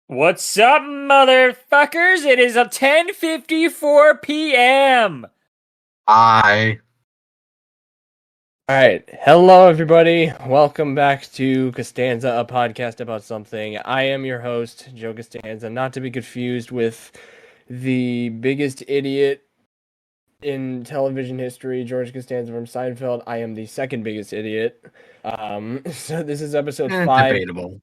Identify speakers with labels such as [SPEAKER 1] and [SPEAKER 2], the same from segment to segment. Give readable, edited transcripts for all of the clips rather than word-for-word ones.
[SPEAKER 1] What's up, motherfuckers? It is a 10:54 p.m.
[SPEAKER 2] I
[SPEAKER 3] All right. Hello, everybody. Welcome back to Costanza, a podcast about something. I am your host, Joe Costanza, not to be confused with the biggest idiot in television history, George Costanza from Seinfeld. I am the second biggest idiot. So this is episode 5.
[SPEAKER 2] debatable.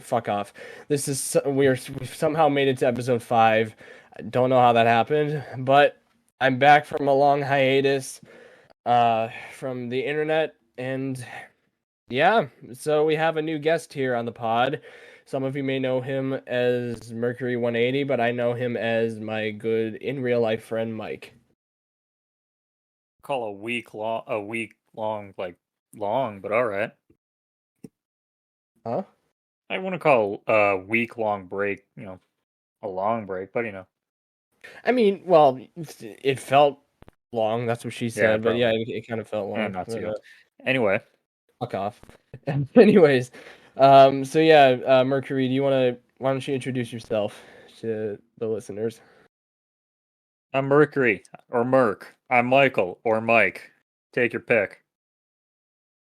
[SPEAKER 3] Fuck off. We've somehow made it to episode 5. I don't know how that happened, but I'm back from a long hiatus from the internet, and yeah, so we have a new guest here on the pod. Some of you may know him as Mercury 180, but I know him as my good in real life friend Mike.
[SPEAKER 1] Call a week long, like long, but all right.
[SPEAKER 3] Huh?
[SPEAKER 1] I want to call a week-long break, a long break, but
[SPEAKER 3] I mean, well, it felt long. That's what she said, but
[SPEAKER 1] probably.
[SPEAKER 3] yeah, it kind of felt long.
[SPEAKER 1] Not too. Anyway,
[SPEAKER 3] fuck off. Anyways, so yeah, Mercury, why don't you introduce yourself to the listeners?
[SPEAKER 1] I'm Mercury or Merc. I'm Michael or Mike. Take your pick.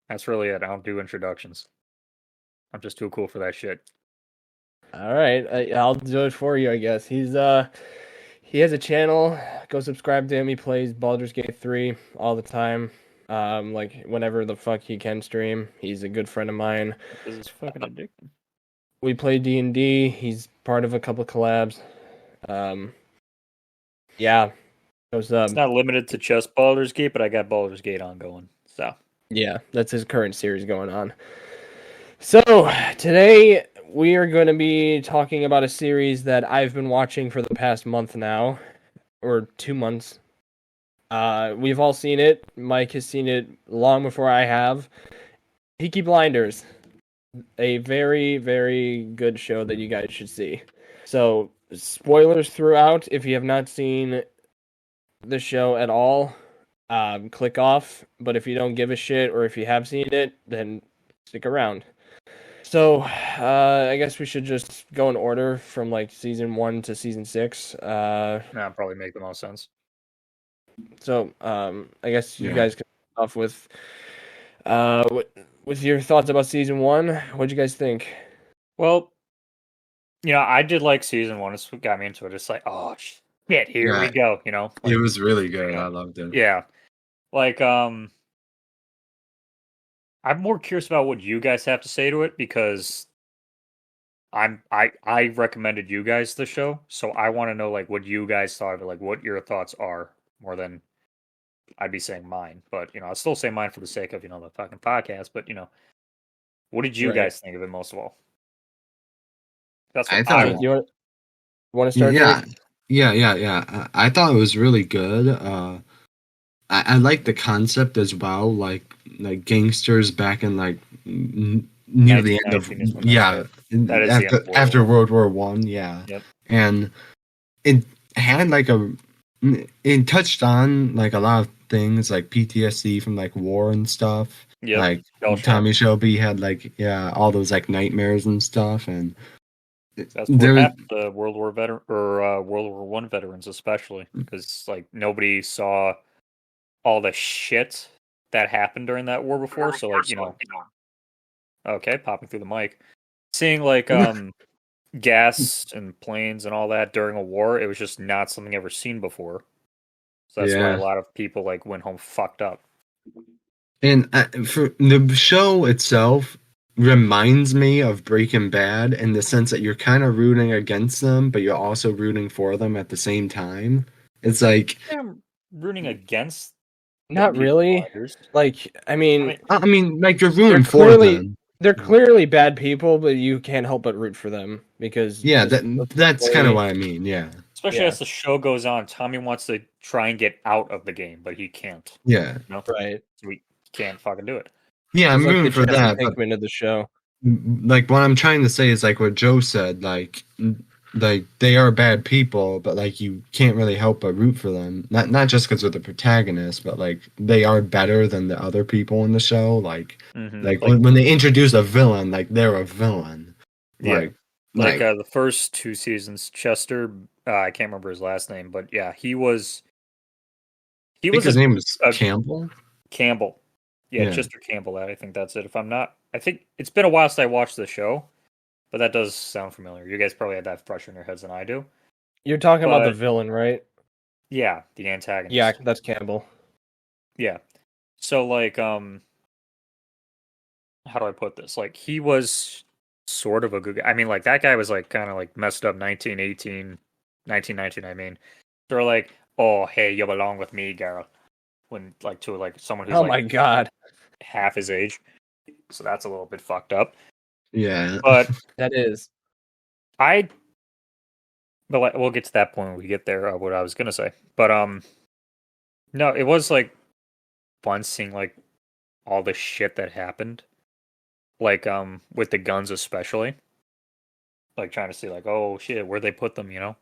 [SPEAKER 1] That's really it. I don't do introductions. I'm just too cool for that shit.
[SPEAKER 3] All right, I'll do it for you, I guess. He has a channel. Go subscribe to him. He plays Baldur's Gate 3 all the time. Like whenever the fuck he can stream. He's a good friend of mine.
[SPEAKER 1] This is fucking addicting.
[SPEAKER 3] We play D&D. He's part of a couple collabs. Yeah.
[SPEAKER 1] It's not limited to just Baldur's Gate, but I got Baldur's Gate ongoing. So
[SPEAKER 3] yeah, that's his current series going on. So today we are going to be talking about a series that I've been watching for the past month now, or 2 months. We've all seen it. Mike has seen it long before I have. Peaky Blinders, a very, very good show that you guys should see. So, spoilers throughout. If you have not seen the show at all, click off. But if you don't give a shit, or if you have seen it, then stick around. So, I guess we should just go in order from like season 1 to season 6.
[SPEAKER 1] that'd probably make the most sense.
[SPEAKER 3] So, I guess you guys can start off with your thoughts about season 1. What'd you guys think?
[SPEAKER 1] Well, I did like season 1. It's what got me into it. It's like, oh shit, here we go. Like,
[SPEAKER 2] It was really good. I loved it.
[SPEAKER 1] Yeah, like I'm more curious about what you guys have to say to it because I recommended you guys the show, so I want to know like what you guys thought of it, like what your thoughts are more than I'd be saying mine. But I'll still say mine for the sake of the fucking podcast. But what did you guys think of it most of all? That's what I want.
[SPEAKER 3] You want to start?
[SPEAKER 2] Yeah. I thought it was really good. I like the concept as well, like gangsters back in like near the end of after World War One, yeah.
[SPEAKER 1] Yep.
[SPEAKER 2] And it had like it touched on like a lot of things like PTSD from like war and stuff.
[SPEAKER 1] Yep.
[SPEAKER 2] Like Tommy Shelby had like all those like nightmares and stuff, and
[SPEAKER 1] that's what happened to World War World War One veterans especially, because like nobody saw all the shit that happened during that war before. So like okay, popping through the mic, seeing like gas and planes and all that during a war, it was just not something ever seen before. So that's why a lot of people like went home fucked up.
[SPEAKER 2] And for the show itself reminds me of Breaking Bad in the sense that you're kind of rooting against them, but you're also rooting for them at the same time. It's like
[SPEAKER 1] I'm rooting against.
[SPEAKER 3] Not really. Like, I mean,
[SPEAKER 2] like you're rooting for them.
[SPEAKER 3] They're clearly bad people, but you can't help but root for them because
[SPEAKER 2] that's kind of what I mean. Yeah.
[SPEAKER 1] Especially as the show goes on, Tommy wants to try and get out of the game, but he can't.
[SPEAKER 2] Yeah.
[SPEAKER 3] Right.
[SPEAKER 1] So he can't fucking do it.
[SPEAKER 2] Yeah, I'm rooting for that.
[SPEAKER 3] Pinkman of the show.
[SPEAKER 2] Like what I'm trying to say is like what Joe said, like they are bad people, but like you can't really help but root for them. Not just because they're the protagonist, but like they are better than the other people in the show. Like when they introduce a villain, like they're a villain.
[SPEAKER 1] Yeah.
[SPEAKER 2] Like
[SPEAKER 1] Like the first 2 seasons, Chester, I can't remember his last name, but yeah, he was.
[SPEAKER 2] I think his name was Campbell.
[SPEAKER 1] Campbell. Yeah, Chester Campbell. I think that's it. If I'm not, I think it's been a while since I watched the show, but that does sound familiar. You guys probably had that fresher in your heads than I do.
[SPEAKER 3] You're talking about the villain, right?
[SPEAKER 1] Yeah, the antagonist.
[SPEAKER 3] Yeah, that's Campbell.
[SPEAKER 1] Yeah. So like, how do I put this? Like, he was sort of a good guy. I mean, like, that guy was like kind of like messed up 1919, I mean. They're like, oh, hey, you belong with me, girl. When like to like someone who's
[SPEAKER 3] my god,
[SPEAKER 1] half his age. So that's a little bit fucked up.
[SPEAKER 2] Yeah.
[SPEAKER 1] But
[SPEAKER 3] that is.
[SPEAKER 1] But we'll get to that point when we get there, what I was gonna say. But no, it was like fun seeing like all the shit that happened. Like with the guns especially. Like trying to see like, oh shit, where'd they put them, you know?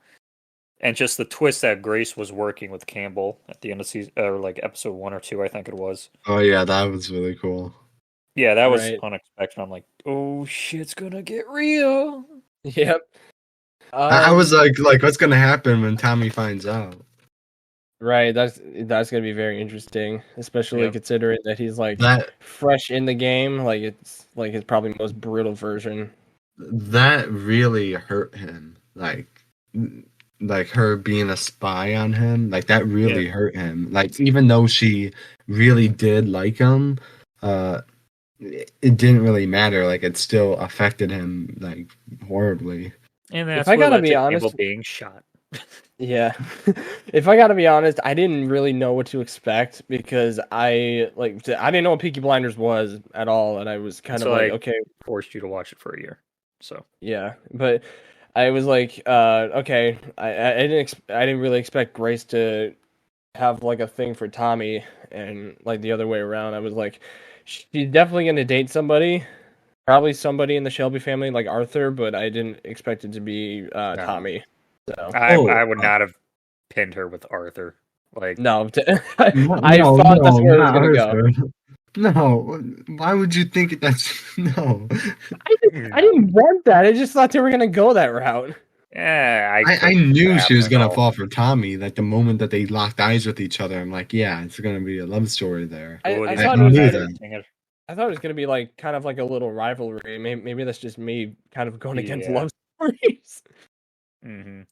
[SPEAKER 1] And just the twist that Grace was working with Campbell at the end of season, or like episode 1 or 2, I think it was.
[SPEAKER 2] Oh yeah, that was really cool.
[SPEAKER 1] Yeah, that was unexpected. I'm like, oh shit's gonna get real.
[SPEAKER 3] Yep.
[SPEAKER 2] I was like, what's gonna happen when Tommy finds out?
[SPEAKER 3] Right, that's gonna be very interesting, especially considering that he's like fresh in the game. Like it's like his probably most brutal version.
[SPEAKER 2] That really hurt him. Like her being a spy on him, like that really hurt him. Like even though she really did like him, it didn't really matter. Like it still affected him like horribly.
[SPEAKER 1] And that's if I gotta be honest, being shot.
[SPEAKER 3] Yeah, if I gotta be honest, I didn't really know what to expect because I didn't know what Peaky Blinders was at all, and I was kind of like, okay,
[SPEAKER 1] forced you to watch it for a year, so
[SPEAKER 3] yeah, but I was like, okay, I didn't really expect Grace to have like a thing for Tommy, and like the other way around, I was like, she's definitely gonna date somebody. Probably somebody in the Shelby family, like Arthur, but I didn't expect it to be Tommy. So.
[SPEAKER 1] I would not have pinned her with Arthur. Like
[SPEAKER 3] no, I thought that's where it was gonna go.
[SPEAKER 2] No, why would you think that's no?
[SPEAKER 3] I didn't want that. I just thought they were gonna go that route.
[SPEAKER 1] Yeah,
[SPEAKER 2] I knew she was gonna fall for Tommy. Like the moment that they locked eyes with each other, I'm like, yeah, it's gonna be a love story there.
[SPEAKER 3] I thought it was gonna be like kind of like a little rivalry. Maybe that's just me kind of going against love stories.
[SPEAKER 1] Mm-hmm.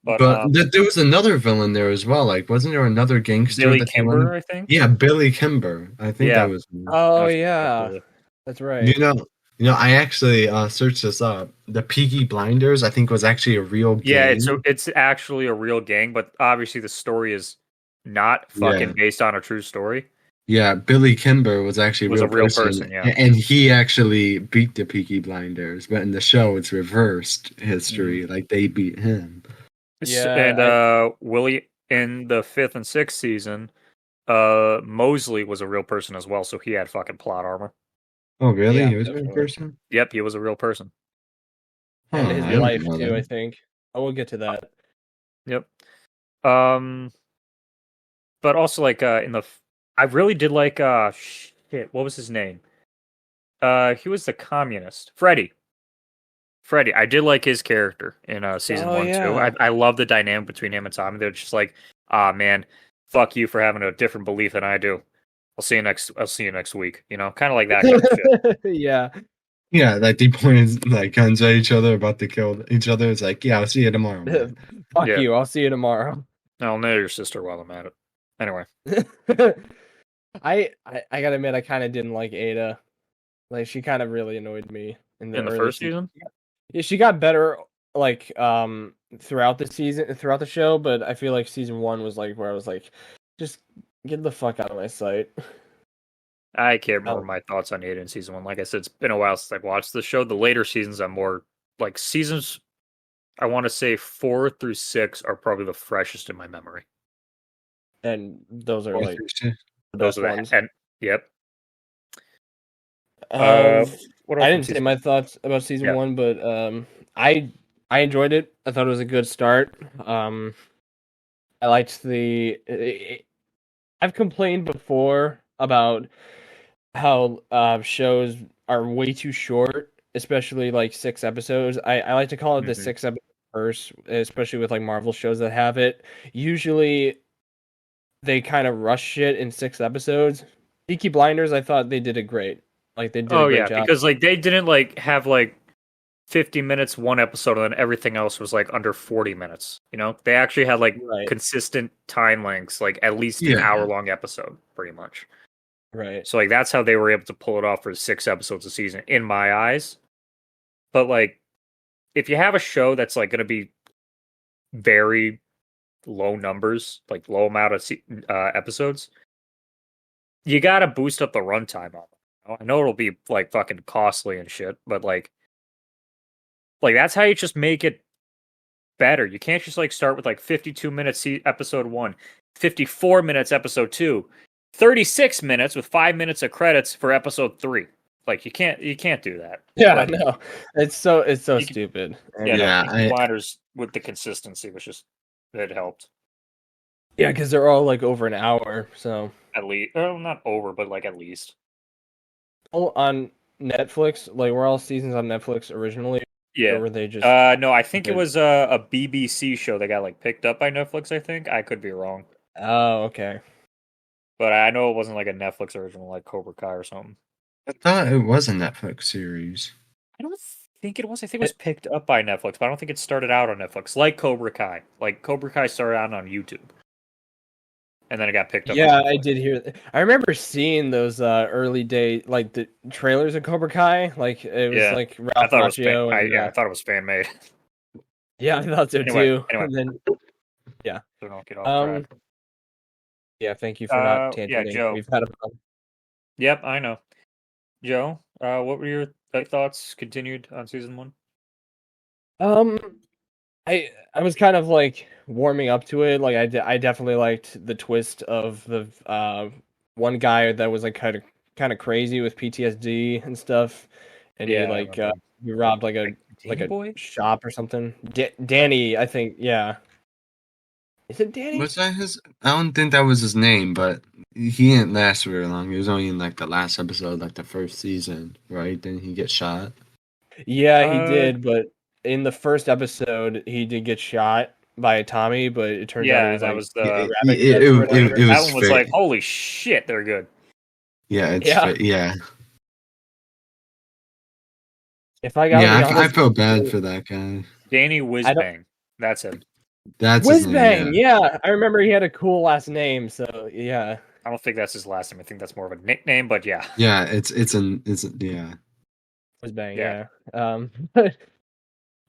[SPEAKER 2] But there was another villain there as well. Like, wasn't there another gangster?
[SPEAKER 1] Billy Kimber, I think.
[SPEAKER 2] Yeah, Billy Kimber. I think that was.
[SPEAKER 3] Oh yeah, that's right.
[SPEAKER 2] You know, I actually searched this up. The Peaky Blinders, I think, was actually a real gang.
[SPEAKER 1] Yeah, it's actually a real gang, but obviously the story is not fucking based on a true story.
[SPEAKER 2] Yeah, Billy Kimber was actually
[SPEAKER 1] a real person. Yeah,
[SPEAKER 2] and he actually beat the Peaky Blinders, but in the show it's reversed history. Like they beat him.
[SPEAKER 1] Yeah, and Willie in the 5th and 6th season, Mosley was a real person as well, so he had fucking plot armor.
[SPEAKER 2] Oh, really? Yeah, he was a real person?
[SPEAKER 1] Yep, he was a real person.
[SPEAKER 3] And his life, too, I think. We'll get to that.
[SPEAKER 1] Yep. But also, like, I really did like, what was his name? He was the communist. Freddie. I did like his character in season 1, too. I love the dynamic between him and Tommy. They're just like, man, fuck you for having a different belief than I do. I'll see you next week. You know, kind of like that kind of
[SPEAKER 3] shit. Yeah.
[SPEAKER 2] Yeah, like they pointed like guns at each other, about to kill each other. It's like, yeah, I'll see you tomorrow.
[SPEAKER 3] Fuck you, I'll see you tomorrow.
[SPEAKER 1] I'll nail your sister while I'm at it. Anyway.
[SPEAKER 3] I gotta admit, I kind of didn't like Ada. Like, she kind of really annoyed me
[SPEAKER 1] in the first season.
[SPEAKER 3] Yeah, she got better like throughout the show, but I feel like season 1 was like where I was like, just get the fuck out of my sight.
[SPEAKER 1] I can't remember my thoughts on Ada in season 1. Like I said, it's been a while since I've watched the show. The later seasons, I'm more like seasons. I want to say 4 through 6 are probably the freshest in my memory.
[SPEAKER 3] And those are like
[SPEAKER 1] those are ones. And yep.
[SPEAKER 3] I didn't say my thoughts about season 1, but I enjoyed it. I thought it was a good start. I liked I've complained before about how shows are way too short especially like 6 episodes. I like to call it the 6-episode curse, especially with like Marvel shows that have it. Usually they kind of rush shit in 6 episodes. Peaky Blinders, I thought they did it great. Like they did a great job.
[SPEAKER 1] Because like they didn't like have like 50 minutes one episode and then everything else was like under 40 minutes. You know, they actually had like consistent time lengths, like at least an hour-long episode, pretty much.
[SPEAKER 3] Right.
[SPEAKER 1] So like that's how they were able to pull it off for 6 episodes a season, in my eyes. But like, if you have a show that's like going to be very low numbers, like low amount of episodes, you got to boost up the runtime on it. I know it'll be like fucking costly and shit, but like that's how you just make it better. You can't just like start with like 52 minutes episode 1, 54 minutes episode 2, 36 minutes with 5 minutes of credits for episode 3. Like you can't do that.
[SPEAKER 3] Yeah,
[SPEAKER 1] like,
[SPEAKER 3] no, it's so stupid.
[SPEAKER 1] Blinders with the consistency was just it helped.
[SPEAKER 3] Yeah, because they're all like over an hour, so
[SPEAKER 1] at least not over, but like at least.
[SPEAKER 3] Oh, on Netflix, like were all seasons on Netflix originally?
[SPEAKER 1] Yeah.
[SPEAKER 3] Or were they just?
[SPEAKER 1] No, I think it was a BBC show that got like picked up by Netflix. I think I could be wrong.
[SPEAKER 3] Oh, okay.
[SPEAKER 1] But I know it wasn't like a Netflix original like Cobra Kai or something.
[SPEAKER 2] I thought it was a Netflix series.
[SPEAKER 1] I don't think it was. I think it was picked up by Netflix, but I don't think it started out on Netflix like Cobra Kai. Like Cobra Kai started out on YouTube. And then it got picked up.
[SPEAKER 3] Yeah, I did hear. I remember seeing those early day, like the trailers of Cobra Kai. Like it was like Ralph
[SPEAKER 1] I thought
[SPEAKER 3] Macchio.
[SPEAKER 1] I thought it was fan made.
[SPEAKER 3] Yeah, I thought so too.
[SPEAKER 1] Anyway.
[SPEAKER 3] And then, yeah.
[SPEAKER 1] So don't get off track.
[SPEAKER 3] Yeah, thank you for not tangenting.
[SPEAKER 1] Yeah, Joe.
[SPEAKER 3] We've had a problem.
[SPEAKER 1] Yep, I know. Joe, what were your thoughts? Continued on season 1.
[SPEAKER 3] I was kind of like warming up to it. Like I definitely liked the twist of the one guy that was like kind of crazy with PTSD and stuff, and he like he robbed like a shop or something. Danny, I think. Yeah. Is it Danny?
[SPEAKER 2] Was that his? I don't think that was his name, but he didn't last very long. He was only in like the last episode, like the first season, right? Then he gets shot.
[SPEAKER 3] Yeah, he did, but in the first episode, he did get shot by Tommy, but it turns out
[SPEAKER 1] that was the
[SPEAKER 2] that
[SPEAKER 1] one was like, holy shit, they're good.
[SPEAKER 2] Yeah, yeah.
[SPEAKER 3] If I got
[SPEAKER 2] I feel bad for that guy.
[SPEAKER 1] Danny Whizbang. That's him.
[SPEAKER 2] That's
[SPEAKER 3] Whizbang. Yeah, I remember he had a cool last name. So yeah,
[SPEAKER 1] I don't think that's his last name. I think that's more of a nickname. But yeah,
[SPEAKER 2] yeah, it's yeah.
[SPEAKER 3] Whizbang. Yeah. But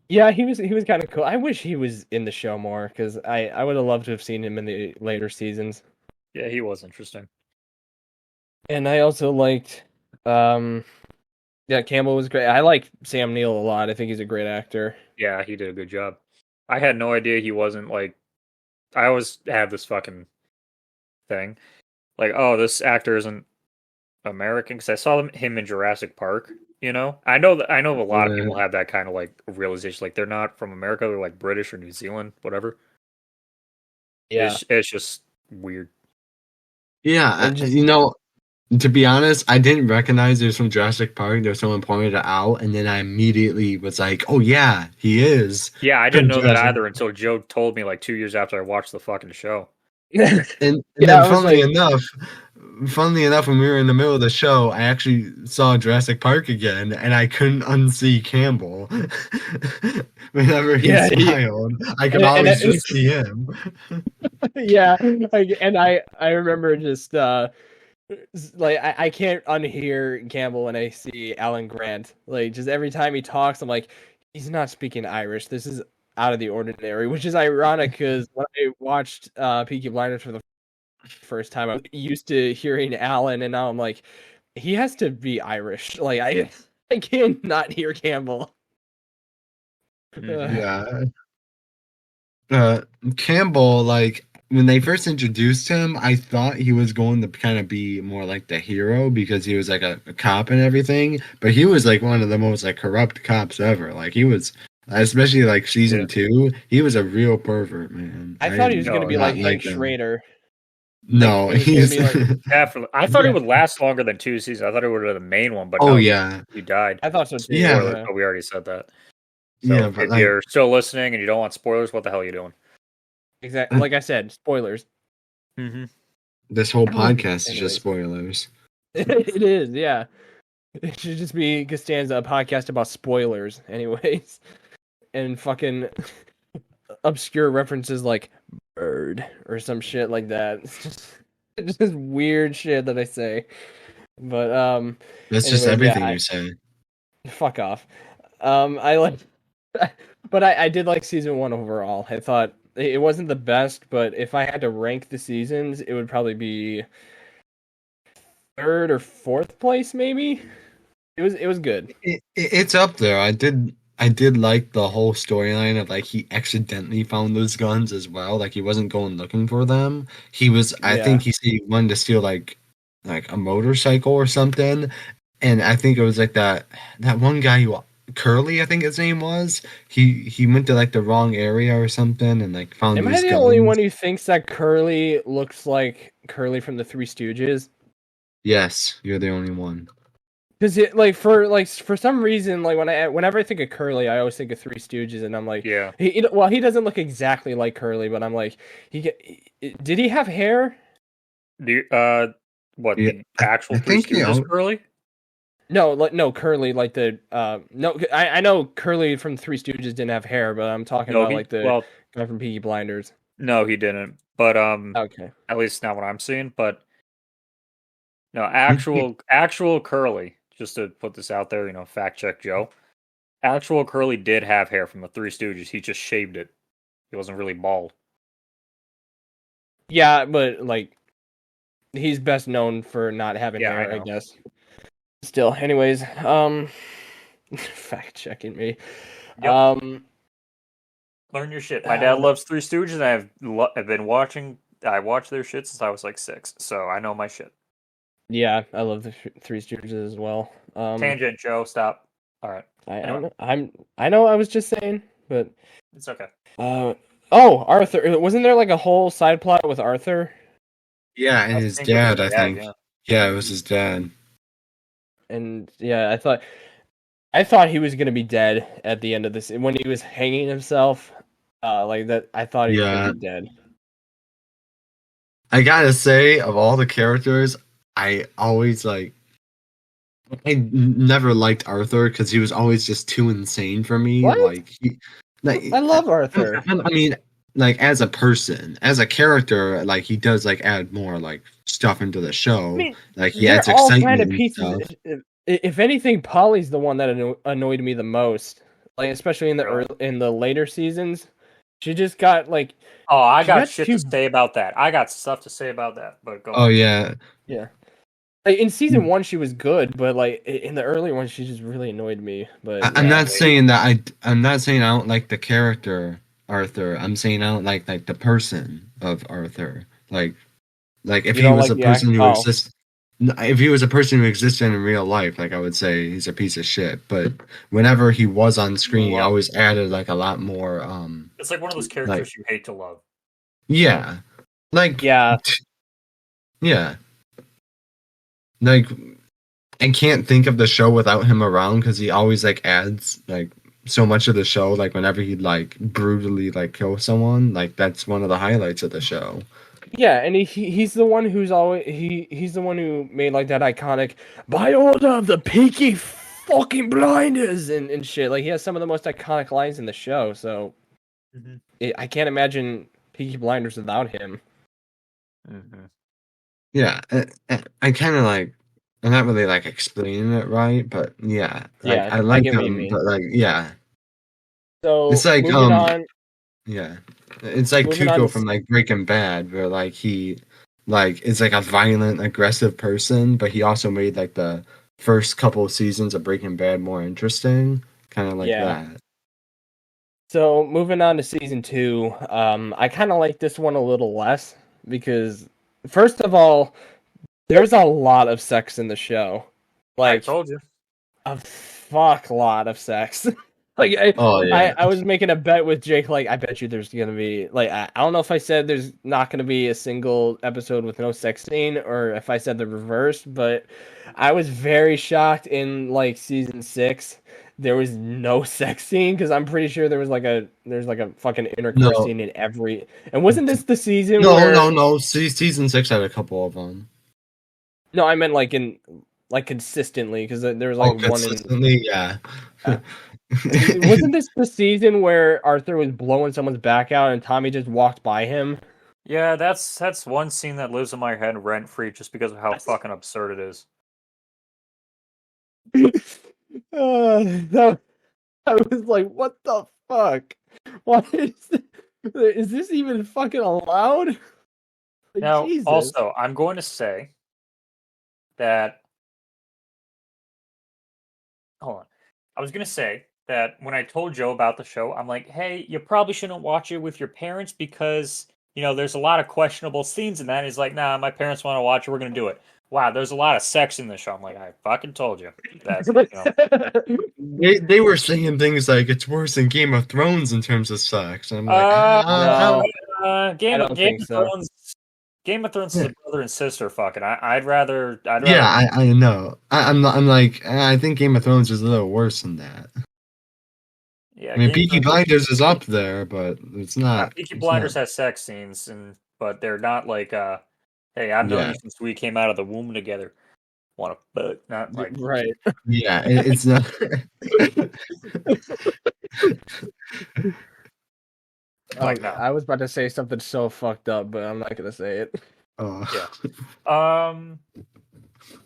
[SPEAKER 3] yeah, he was kind of cool. I wish he was in the show more because I would have loved to have seen him in the later seasons.
[SPEAKER 1] Yeah, he was interesting.
[SPEAKER 3] And I also liked, Campbell was great. I like Sam Neill a lot. I think he's a great actor.
[SPEAKER 1] Yeah, he did a good job. I had no idea he wasn't like. I always have this fucking thing, like, oh, this actor isn't American because I saw him in Jurassic Park. You know, I know a lot of people have that kind of like realization, like they're not from America, they're like British or New Zealand, whatever.
[SPEAKER 3] Yeah,
[SPEAKER 1] it's just weird.
[SPEAKER 2] Yeah, to be honest, I didn't recognize it was from Jurassic Park. There's someone pointed it out, and then I immediately was like, "Oh yeah, he is."
[SPEAKER 1] Yeah, I didn't know that either until Joe told me like 2 years after I watched the fucking show.
[SPEAKER 2] and then, funnily enough, when we were in the middle of the show, I actually saw Jurassic Park again, and I couldn't unsee Campbell. Whenever he smiled, I could always just see him.
[SPEAKER 3] Yeah, and I remember just like I can't unhear Campbell when I see Alan Grant. Like just every time he talks, I'm like, he's not speaking Irish. This is out of the ordinary, which is ironic because when I watched Peaky Blinders for the first time, I was used to hearing Alan, and now I'm like, he has to be Irish. Like I can't not hear Campbell.
[SPEAKER 2] Yeah. Campbell, like when they first introduced him, I thought he was going to kind of be more like the hero because he was like a cop and everything, but he was like one of the most like corrupt cops ever. Like he was, especially like season 2, he was a real pervert, man.
[SPEAKER 3] I thought he was going to be like Hank Schrader.
[SPEAKER 2] No, he's
[SPEAKER 1] definitely. I thought it would last longer than 2 seasons. I thought it would have been the main one, but
[SPEAKER 2] oh
[SPEAKER 1] no,
[SPEAKER 2] yeah,
[SPEAKER 1] you died.
[SPEAKER 3] I thought so too.
[SPEAKER 2] Yeah.
[SPEAKER 1] Spoilers, but we already said that. So
[SPEAKER 2] yeah, but
[SPEAKER 1] if you're still listening and you don't want spoilers, what the hell are you doing?
[SPEAKER 3] Exactly. Like I said, spoilers.
[SPEAKER 1] Mm-hmm.
[SPEAKER 2] This whole podcast is just spoilers.
[SPEAKER 3] It is, yeah. It should just be Costanza, a podcast about spoilers, anyways, and fucking obscure references like bird or some shit like that. It's just weird shit that I say. But
[SPEAKER 2] that's just everything you say.
[SPEAKER 3] Fuck off. I like, but I did like season 1 overall. I thought it wasn't the best, but if I had to rank the seasons, it would probably be 3rd or 4th place, maybe. It was good.
[SPEAKER 2] It's up there. I did like the whole storyline of like he accidentally found those guns as well. Like he wasn't going looking for them. He was. I think he said he wanted to steal like a motorcycle or something. And I think it was like that one guy who Curly, I think his name was. He went to like the wrong area or something and like found.
[SPEAKER 3] Am I the only one who thinks that Curly looks like Curly from the Three Stooges?
[SPEAKER 2] Yes, you're the only one.
[SPEAKER 3] Because it for some reason, like whenever I think of Curly, I always think of Three Stooges, and I'm like,
[SPEAKER 1] yeah.
[SPEAKER 3] He doesn't look exactly like Curly, but I'm like, did he have hair?
[SPEAKER 1] The actual Three Stooges Curly?
[SPEAKER 3] No, Curly, like the no, I know Curly from Three Stooges didn't have hair, but I'm talking about like the guy from Peaky Blinders.
[SPEAKER 1] No, he didn't. But
[SPEAKER 3] okay,
[SPEAKER 1] at least not what I'm seeing. But no, actual Curly. Just to put this out there, fact check Joe. Actual Curly did have hair from the Three Stooges. He just shaved it. He wasn't really bald.
[SPEAKER 3] Yeah, but like, he's best known for not having hair, I guess. Still, anyways, fact checking me.
[SPEAKER 1] Yep. Learn your shit. My dad loves Three Stooges, and I've been watching. I watched their shit since I was like 6, so I know my shit.
[SPEAKER 3] Yeah, I love the Three Stooges as well.
[SPEAKER 1] Tangent, Joe. Stop. All right.
[SPEAKER 3] I know. I was just saying, but
[SPEAKER 1] it's okay.
[SPEAKER 3] Arthur. Wasn't there like a whole side plot with Arthur?
[SPEAKER 2] Yeah, and his dad. I think. Yeah, it was his dad.
[SPEAKER 3] And yeah, I thought he was gonna be dead at the end of this when he was hanging himself. Like that, I thought he was gonna be dead.
[SPEAKER 2] I gotta say, of all the characters, I always I never liked Arthur because he was always just too insane for me.
[SPEAKER 3] What? I love Arthur.
[SPEAKER 2] I mean, like as a person, as a character, like he does like add more like stuff into the show. I mean, like he adds excitement kind of pieces. And stuff.
[SPEAKER 3] If anything, Polly's the one that annoyed me the most. Like especially in the later seasons, she just got like.
[SPEAKER 1] Oh, I got shit to say about that. I got stuff to say about that. But go.
[SPEAKER 2] Oh yeah.
[SPEAKER 3] Yeah. Like in season 1, she was good, but like in the early one, she just really annoyed me. But
[SPEAKER 2] I'm not saying that I'm not saying I don't like the character Arthur. I'm saying I don't like the person of Arthur. Like if he was a person who exists. If he was a person who existed in real life, like I would say he's a piece of shit. But whenever he was on screen, he always added like a lot more.
[SPEAKER 1] It's like one of those characters you hate to love.
[SPEAKER 2] Yeah,
[SPEAKER 3] yeah.
[SPEAKER 2] Like I can't think of the show without him around because he always like adds like so much of the show. Like whenever he'd like brutally like kill someone, like that's one of the highlights of the show.
[SPEAKER 3] Yeah, and he's the one who's always he's the one who made like that iconic by order of the Peaky fucking Blinders and shit. Like he has some of the most iconic lines in the show, so I can't imagine Peaky Blinders without him.
[SPEAKER 2] Yeah, I kind of like. I'm not really like explaining it right, but yeah, I like him, but like
[SPEAKER 3] So
[SPEAKER 2] it's like
[SPEAKER 3] on.
[SPEAKER 2] Yeah. It's like Tuco from like Breaking Bad, where like he like is like a violent, aggressive person, but he also made like the first couple of seasons of Breaking Bad more interesting. Kind of like that.
[SPEAKER 3] So moving on to season 2, I kinda like this one a little less because first of all, there's a lot of sex in the show. Like
[SPEAKER 1] I told you.
[SPEAKER 3] A fuck lot of sex. Like
[SPEAKER 2] yeah.
[SPEAKER 3] I was making a bet with Jake. Like I bet you there's gonna be like I don't know if I said there's not gonna be a single episode with no sex scene or if I said the reverse, but I was very shocked in like season 6 there was no sex scene because I'm pretty sure there's like a fucking intercourse scene in every. And wasn't this the season where?
[SPEAKER 2] No. Season 6 had a couple of them.
[SPEAKER 3] No, I meant like in like consistently because there was like one
[SPEAKER 2] consistently, yeah.
[SPEAKER 3] Wasn't this the season where Arthur was blowing someone's back out and Tommy just walked by him?
[SPEAKER 1] Yeah, that's one scene that lives in my head rent free just because of how fucking absurd it is.
[SPEAKER 3] That I was like, what the fuck? Why is this even fucking allowed? Like,
[SPEAKER 1] Now,
[SPEAKER 3] Jesus.
[SPEAKER 1] also, I'm going to say that. Hold on. I was going to say that when I told Joe about the show, I'm like, hey, you probably shouldn't watch it with your parents because, there's a lot of questionable scenes in that. He's like, nah, my parents want to watch it. We're going to do it. Wow, there's a lot of sex in the show. I'm like, I fucking told you. That's,
[SPEAKER 2] They were saying things like it's worse than Game of Thrones in terms of sex. And I'm like,
[SPEAKER 3] no,
[SPEAKER 1] Game of Thrones. Game of Thrones is a brother and sister fucking. I'd rather.
[SPEAKER 2] Yeah, I know. I'm like, I think Game of Thrones is a little worse than that.
[SPEAKER 1] Yeah,
[SPEAKER 2] I mean, Peaky Blinders is up there, but it's not.
[SPEAKER 1] Peaky Blinders has sex scenes, but they're not like, hey, I've known you since we came out of the womb together. Want to, but not like
[SPEAKER 3] right.
[SPEAKER 2] Yeah, it's not.
[SPEAKER 3] Like, no. I was about to say something so fucked up, but I'm not gonna say it.
[SPEAKER 2] Oh.
[SPEAKER 1] Yeah.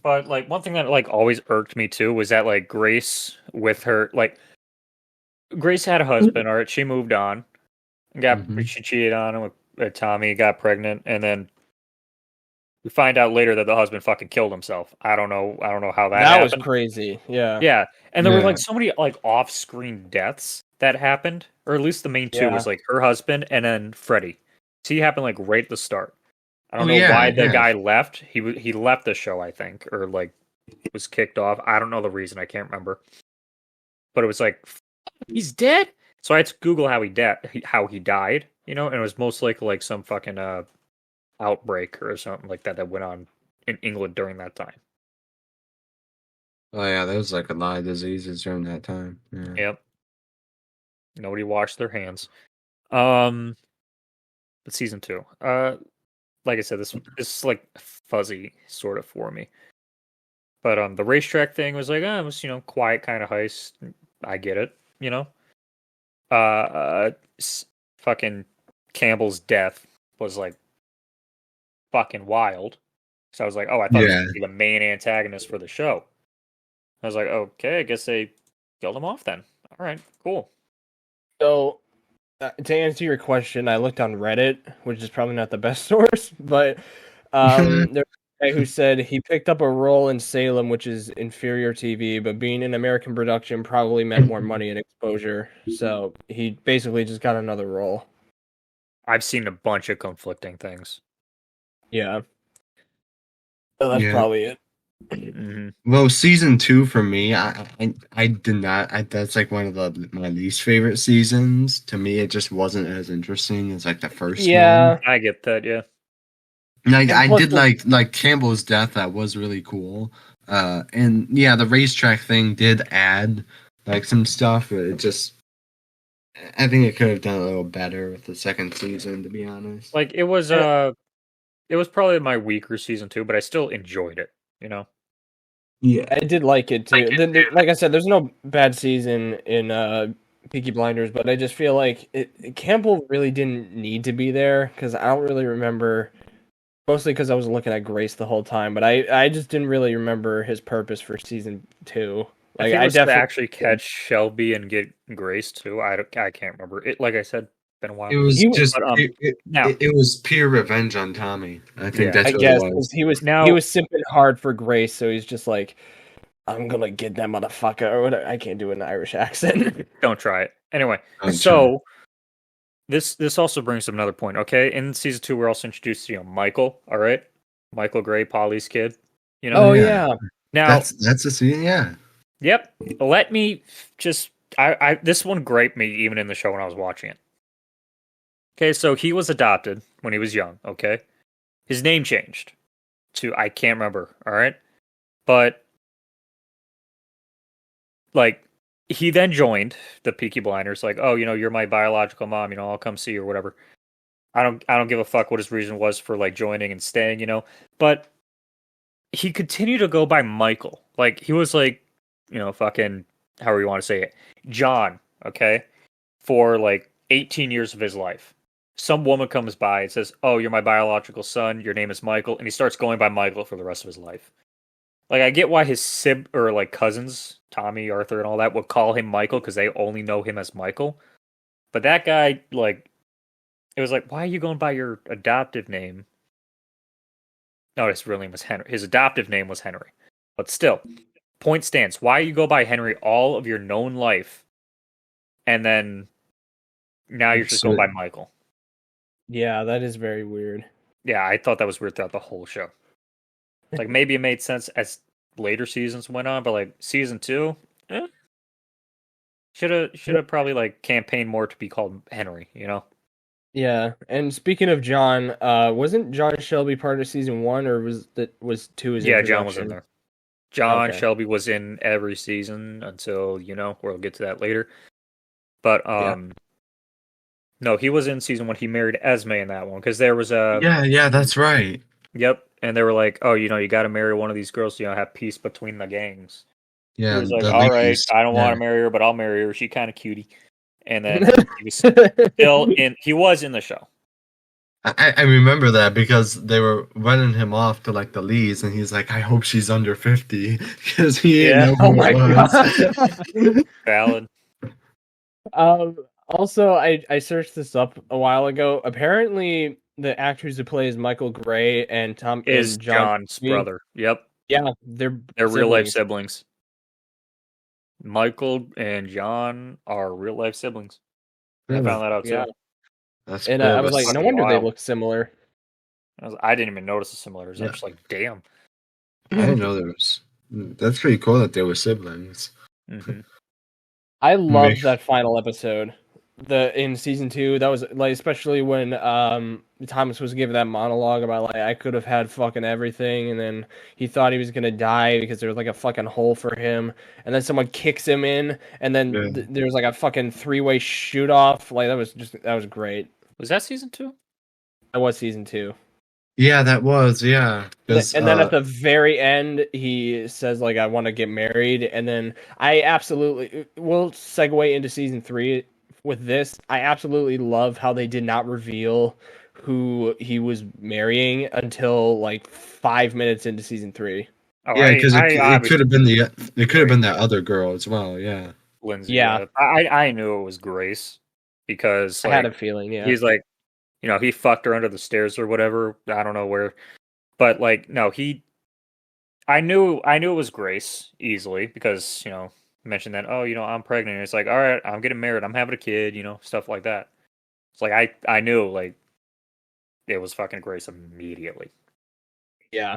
[SPEAKER 1] But like one thing that like always irked me too was that like Grace with her like Grace had a husband. All right, she moved on. She cheated on him with Tommy, got pregnant, and then we find out later that the husband fucking killed himself. I don't know how that happened.
[SPEAKER 3] Was crazy. Yeah.
[SPEAKER 1] Yeah. And there were like so many like off-screen deaths that happened, or at least the main two was like her husband and then Freddie. So he happened like right at the start. I don't know why the guy left. He left the show, I think, or like was kicked off. I don't know the reason. I can't remember. But it was like he's dead. So I had to Google how he died, and it was most likely like some fucking outbreak or something like that went on in England during that time.
[SPEAKER 2] Oh yeah, there was like a lot of diseases during that time. Yeah.
[SPEAKER 1] Yep. Nobody washed their hands. But season 2. Like I said, this is like fuzzy sort of for me. But the racetrack thing was like, it was quiet kind of heist. I get it, fucking Campbell's death was like fucking wild. So I was like, oh, I thought he was gonna be the main antagonist for the show. I was like, okay, I guess they killed him off then. All right, cool.
[SPEAKER 3] So, to answer your question, I looked on Reddit, which is probably not the best source, but there was a guy who said he picked up a role in Salem, which is inferior TV, but being an American production probably meant more money and exposure. So he basically just got another role.
[SPEAKER 1] I've seen a bunch of conflicting things.
[SPEAKER 3] Yeah. So that's probably it.
[SPEAKER 1] Mm-hmm.
[SPEAKER 2] Well, season 2 for me, I did not. That's like one of my least favorite seasons. To me, it just wasn't as interesting as like the first one.
[SPEAKER 1] Yeah, I get that. Yeah,
[SPEAKER 2] like I did like Campbell's death. That was really cool. And yeah, the racetrack thing did add like some stuff. But it just, I think it could have done a little better with the second season. To be honest,
[SPEAKER 1] like it was probably my weaker season 2, but I still enjoyed it.
[SPEAKER 2] Yeah,
[SPEAKER 3] I did like it too. Like I said, there's no bad season in Peaky Blinders, but I just feel like Campbell really didn't need to be there because I don't really remember. Mostly because I was looking at Grace the whole time, but I just didn't really remember his purpose for season 2.
[SPEAKER 1] Like I definitely actually catch Shelby and get Grace too. I can't remember it. Like I said, been a while.
[SPEAKER 2] It was it was pure revenge on Tommy. I think that's what it was.
[SPEAKER 3] He was simping hard for Grace, so he's just like, I'm gonna get that motherfucker or whatever. I can't do an Irish accent.
[SPEAKER 1] Don't try it. Anyway, so this also brings up another point. Okay, in season 2, we're also introduced to Michael. All right, Michael Gray, Polly's kid.
[SPEAKER 3] Oh yeah.
[SPEAKER 1] Now
[SPEAKER 2] that's a scene. Yeah.
[SPEAKER 1] Yep. Let me just this one griped me even in the show when I was watching it. Okay, so he was adopted when he was young. Okay, his name changed to I can't remember. All right, but like he then joined the Peaky Blinders. Like, oh, you're my biological mom. I'll come see you or whatever. I don't give a fuck what his reason was for like joining and staying. But he continued to go by Michael. Like he was like, fucking however you want to say it, John. Okay, for like 18 years of his life. Some woman comes by and says, "Oh, you're my biological son. Your name is Michael," and he starts going by Michael for the rest of his life. Like I get why his or like cousins, Tommy, Arthur, and all that would call him Michael because they only know him as Michael. But that guy, like, it was like, why are you going by your adoptive name? No, his real name was Henry. His adoptive name was Henry. But still, point stands. Why you go by Henry all of your known life, and then now you're just going by Michael?
[SPEAKER 3] Yeah, that is very weird.
[SPEAKER 1] Yeah, I thought that was weird throughout the whole show. Like maybe it made sense as later seasons went on, but like season 2, should have probably like campaigned more to be called Henry.
[SPEAKER 3] Yeah, and speaking of John, wasn't John Shelby part of season 1, or was 2 his introduction?
[SPEAKER 1] John was in there. John Shelby was in every season until we'll get to that later. But no, he was in season 1. He married Esme in that one because there was a
[SPEAKER 2] yeah, that's right.
[SPEAKER 1] Yep, and they were like, "Oh, you got to marry one of these girls, to have peace between the gangs."
[SPEAKER 2] Yeah,
[SPEAKER 1] he was like, "All right, I don't want to marry her, but I'll marry her. She kind of cutie." And then he was still in. He was in the show.
[SPEAKER 2] I remember that because they were running him off to like the leads, and he's like, "I hope she's under 50," because he didn't know who it was.
[SPEAKER 1] Valid.
[SPEAKER 3] Also, I searched this up a while ago. Apparently, the actors who plays Michael Gray and Tom
[SPEAKER 1] is
[SPEAKER 3] and John
[SPEAKER 1] John's brother. Yep.
[SPEAKER 3] Yeah, they're
[SPEAKER 1] real life siblings. Michael and John are real life siblings. I found that out too.
[SPEAKER 3] Yeah. And I was like, no wonder they look similar.
[SPEAKER 1] I didn't even notice the similarities. I was just like, damn.
[SPEAKER 2] I didn't know there was. That's pretty cool that they were siblings.
[SPEAKER 1] Mm-hmm.
[SPEAKER 3] I loved that final episode. In season 2, that was like, especially when Thomas was giving that monologue about like I could have had fucking everything, and then he thought he was gonna die because there was like a fucking hole for him, and then someone kicks him in, and then there's like a fucking 3-way shoot off. Like that was great.
[SPEAKER 1] Was that season 2?
[SPEAKER 3] That was season 2.
[SPEAKER 2] Yeah, that was, yeah.
[SPEAKER 3] And then at the very end, he says, like, I want to get married. And then we'll segue into season 3 with this. I absolutely love how they did not reveal who he was marrying until, like, 5 minutes into season 3.
[SPEAKER 2] Oh, yeah, because it could have been that other girl as well, yeah.
[SPEAKER 1] Lindsay. Yeah. I knew it was Grace because
[SPEAKER 3] I had a feeling, yeah.
[SPEAKER 1] He's like, he fucked her under the stairs or whatever. I don't know where. But, like, no, I knew it was Grace easily because, mentioned that, oh, I'm pregnant. And it's like, all right, I'm getting married. I'm having a kid, stuff like that. It's like, I knew, like, it was fucking Grace immediately.
[SPEAKER 3] Yeah.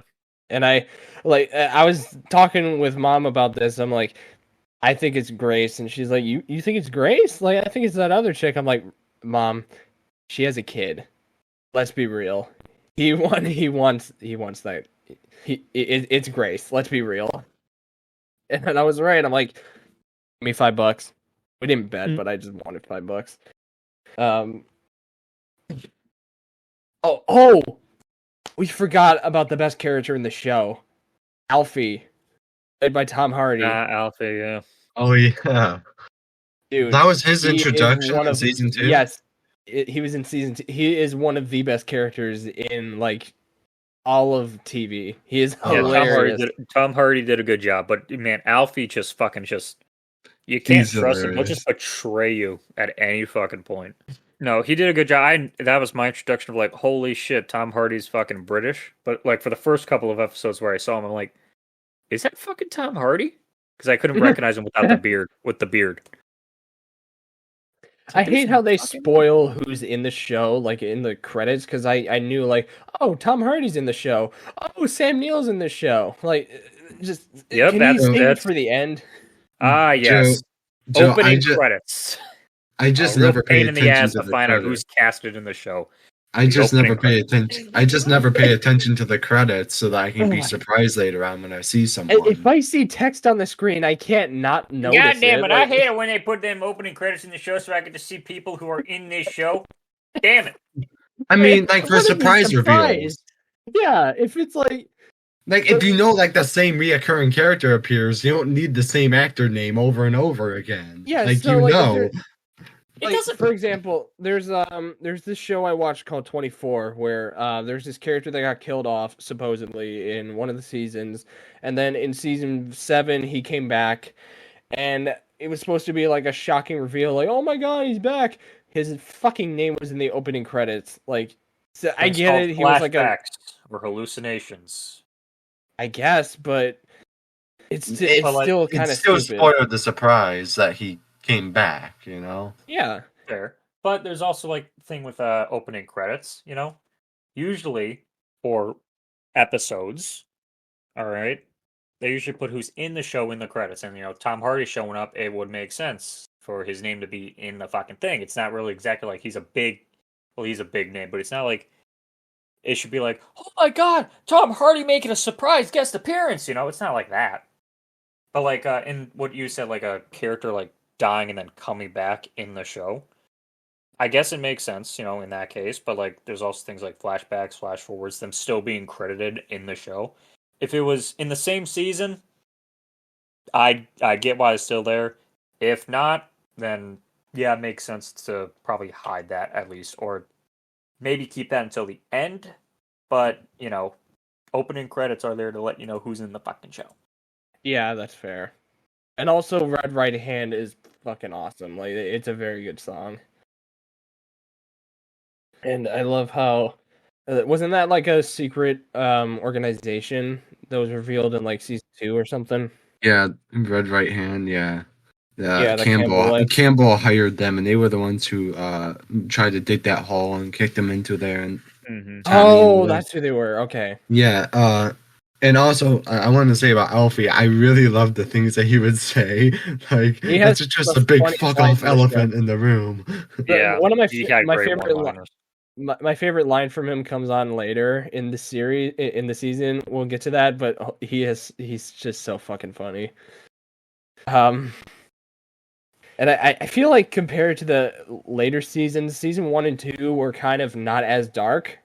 [SPEAKER 3] And I was talking with Mom about this. I'm like, I think it's Grace. And she's like, you think it's Grace? Like, I think it's that other chick. I'm like, Mom, she has a kid. Let's be real. He wants that. It's Grace. Let's be real. And I was right. I'm like, give me $5. We didn't bet, but I just wanted $5. Oh, we forgot about the best character in the show, Alfie, played by Tom Hardy.
[SPEAKER 1] Alfie, yeah.
[SPEAKER 2] Oh yeah,
[SPEAKER 3] dude,
[SPEAKER 2] that was his introduction in season 2.
[SPEAKER 3] Yes, he was in season 2. He is one of the best characters in like all of TV. He is hilarious.
[SPEAKER 1] Tom Hardy did a good job, but man, Alfie you can't trust him. He'll just betray you at any fucking point. No, he did a good job. That was my introduction of like, holy shit, Tom Hardy's fucking British. But like for the first couple of episodes where I saw him, I'm like, is that fucking Tom Hardy? Because I couldn't recognize him without the beard. With the beard.
[SPEAKER 3] I hate how they spoil who's in the show, like in the credits, because I knew like, oh, Tom Hardy's in the show. Oh, Sam Neill's in the show. Like, just
[SPEAKER 1] yep,
[SPEAKER 3] can you save it for the end?
[SPEAKER 1] Ah, yes.
[SPEAKER 2] Joe,
[SPEAKER 1] Opening credits.
[SPEAKER 2] I just
[SPEAKER 1] real
[SPEAKER 2] never pay
[SPEAKER 1] pain in the
[SPEAKER 2] attention
[SPEAKER 1] ass
[SPEAKER 2] to
[SPEAKER 1] to
[SPEAKER 2] the
[SPEAKER 1] find out
[SPEAKER 2] credits.
[SPEAKER 1] who's casted in the show.
[SPEAKER 2] I just never pay
[SPEAKER 1] credits.
[SPEAKER 2] attention. I just never pay attention to the credits so that I can be surprised later on when I see someone.
[SPEAKER 3] If I see text on the screen, I can't not notice.
[SPEAKER 1] God damn it!
[SPEAKER 3] Like,
[SPEAKER 1] I hate it when they put them opening credits in the show so I get to see people who are in this show. Damn it!
[SPEAKER 2] I mean, like for surprise reveals.
[SPEAKER 3] Yeah, if it's like
[SPEAKER 2] if you know like the same reoccurring character appears, you don't need the same actor name over and over again.
[SPEAKER 3] Yeah,
[SPEAKER 2] like
[SPEAKER 3] so,
[SPEAKER 2] you
[SPEAKER 3] like,
[SPEAKER 2] know.
[SPEAKER 3] Like, for example, there's this show I watched called 24 where there's this character that got killed off supposedly in one of the seasons, and then in season 7 he came back, and it was supposed to be like a shocking reveal, like, oh my god, he's back. His fucking name was in the opening credits. Like, so I get it. He was like
[SPEAKER 1] or hallucinations.
[SPEAKER 3] I guess, but it's still kind of
[SPEAKER 2] stupid. Spoiled the surprise that he came back, you know?
[SPEAKER 3] Yeah.
[SPEAKER 1] Fair. But there's also like the thing with opening credits, you know? Usually for episodes, all right, they usually put who's in the show in the credits. And, you know, Tom Hardy showing up, it would make sense for his name to be in the fucking thing. It's not really exactly like he's a big name, but it's not like it should be like, oh my god, Tom Hardy making a surprise guest appearance, you know? It's not like that. But like in what you said, like a character like dying and then coming back in the show, I guess it makes sense, you know, in that case. But like, there's also things like flashbacks, flash forwards, them still being credited in the show. If it was in the same season, I get why it's still there. If not, then yeah, it makes sense to probably hide that at least, or maybe keep that until the end. But you know, opening credits are there to let you know who's in the fucking show.
[SPEAKER 3] Yeah, that's fair. And also, Red Right Hand is fucking awesome. Like, it's a very good song. And I love how wasn't that like a secret organization that was revealed in like season 2 or something?
[SPEAKER 2] Yeah, Red Right Hand. Yeah.
[SPEAKER 3] Campbell
[SPEAKER 2] hired them, and they were the ones who tried to dig that hole and kicked them into there. And
[SPEAKER 3] that's who they were. Okay.
[SPEAKER 2] Yeah. And also, I wanted to say about Alfie, I really loved the things that he would say. Like, that's just a big fuck off elephant in the room.
[SPEAKER 1] Yeah,
[SPEAKER 3] one of my favorite line from him comes on later in the series, in the season. We'll get to that, but he's just so fucking funny. And I feel like compared to the later seasons, season 1 and 2 were kind of not as dark,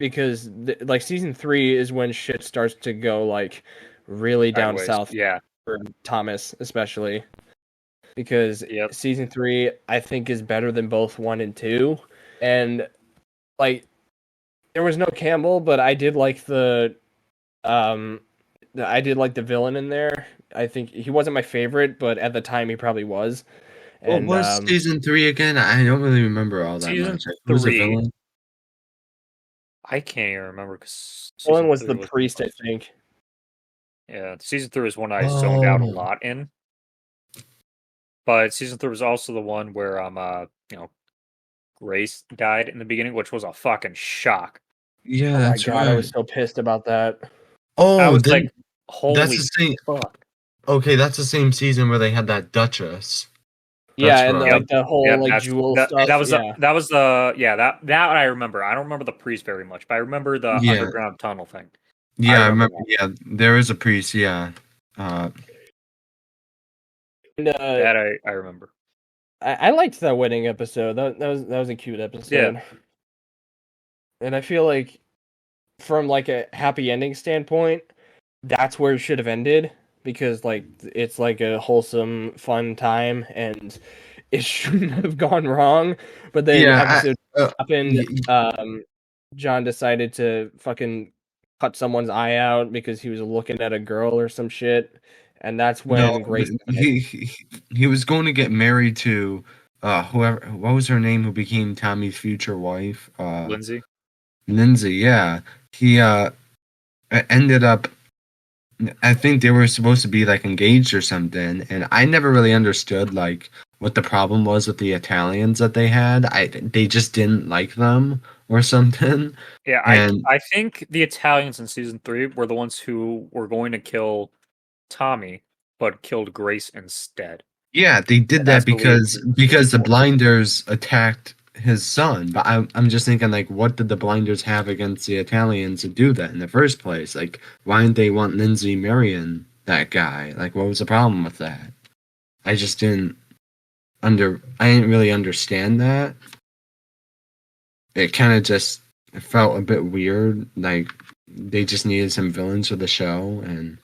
[SPEAKER 3] because like season 3 is when shit starts to go like really down south.
[SPEAKER 1] Yeah,
[SPEAKER 3] for Thomas especially, because season 3 I think is better than both 1 and 2, and like there was no Campbell, but I did like the villain in there. I think he wasn't my favorite, but at the time he probably was.
[SPEAKER 2] And, what was season 3 again? I don't really remember all that much. Who was the villain?
[SPEAKER 1] I can't even remember, because
[SPEAKER 3] villain was the priest, I think.
[SPEAKER 1] Yeah, season 3 was one I zoned out a lot in. But season 3 was also the one where you know, Grace died in the beginning, which was a fucking shock.
[SPEAKER 2] Yeah, that's right.
[SPEAKER 3] I was so pissed about that.
[SPEAKER 2] Oh,
[SPEAKER 1] I was like, holy
[SPEAKER 2] that's the same.
[SPEAKER 1] Fuck.
[SPEAKER 2] Okay, that's the same season where they had that Duchess.
[SPEAKER 3] Yeah, and like the whole jewel stuff.
[SPEAKER 1] That was that I remember. I don't remember the priest very much, but I remember the underground tunnel thing.
[SPEAKER 2] Yeah, I remember. Yeah, there is a priest. Yeah.
[SPEAKER 1] That I remember.
[SPEAKER 3] I liked that wedding episode. That was a cute episode.
[SPEAKER 1] Yeah.
[SPEAKER 3] And I feel like, from like a happy ending standpoint, that's where it should have ended, because like it's like a wholesome, fun time, and it shouldn't have gone wrong. But then episode happened. John decided to fucking cut someone's eye out because he was looking at a girl or some shit, and that's when Grace.
[SPEAKER 2] He was going to get married to whoever. What was her name? Who became Tommy's future wife?
[SPEAKER 1] Lindsay.
[SPEAKER 2] Lindsay, yeah. He ended up, I think they were supposed to be like engaged or something, and I never really understood like what the problem was with the Italians that they had. They just didn't like them or something.
[SPEAKER 1] Yeah, I think the Italians in season 3 were the ones who were going to kill Tommy, but killed Grace instead.
[SPEAKER 2] Yeah, they did that because the
[SPEAKER 1] for.
[SPEAKER 2] blinders attacked his son. But I'm just thinking, like, what did the blinders have against the Italians to do that in the first place? Like, why didn't they want Lindsay marrying that guy? Like, what was the problem with that? I just I didn't really understand that. It kind of just felt a bit weird. Like, they just needed some villains for the show, and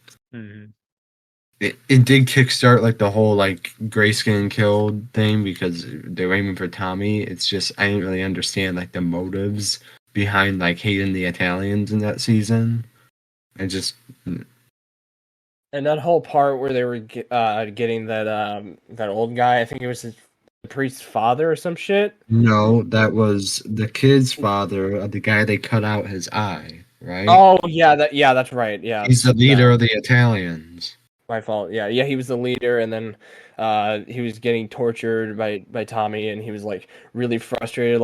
[SPEAKER 2] it did kickstart like the whole like Grace getting killed thing because they were aiming for Tommy. It's just I didn't really understand like the motives behind like hating the Italians in that season. I just
[SPEAKER 3] And that whole part where they were getting that old guy, I think it was the priest's father or some shit.
[SPEAKER 2] no, that was the kid's father, the guy they cut out his eye, right?
[SPEAKER 3] Oh yeah, that's right. Yeah,
[SPEAKER 2] He's the leader of the Italians.
[SPEAKER 3] my fault. Yeah, he was the leader, and then he was getting tortured by Tommy, and he was like really frustrated,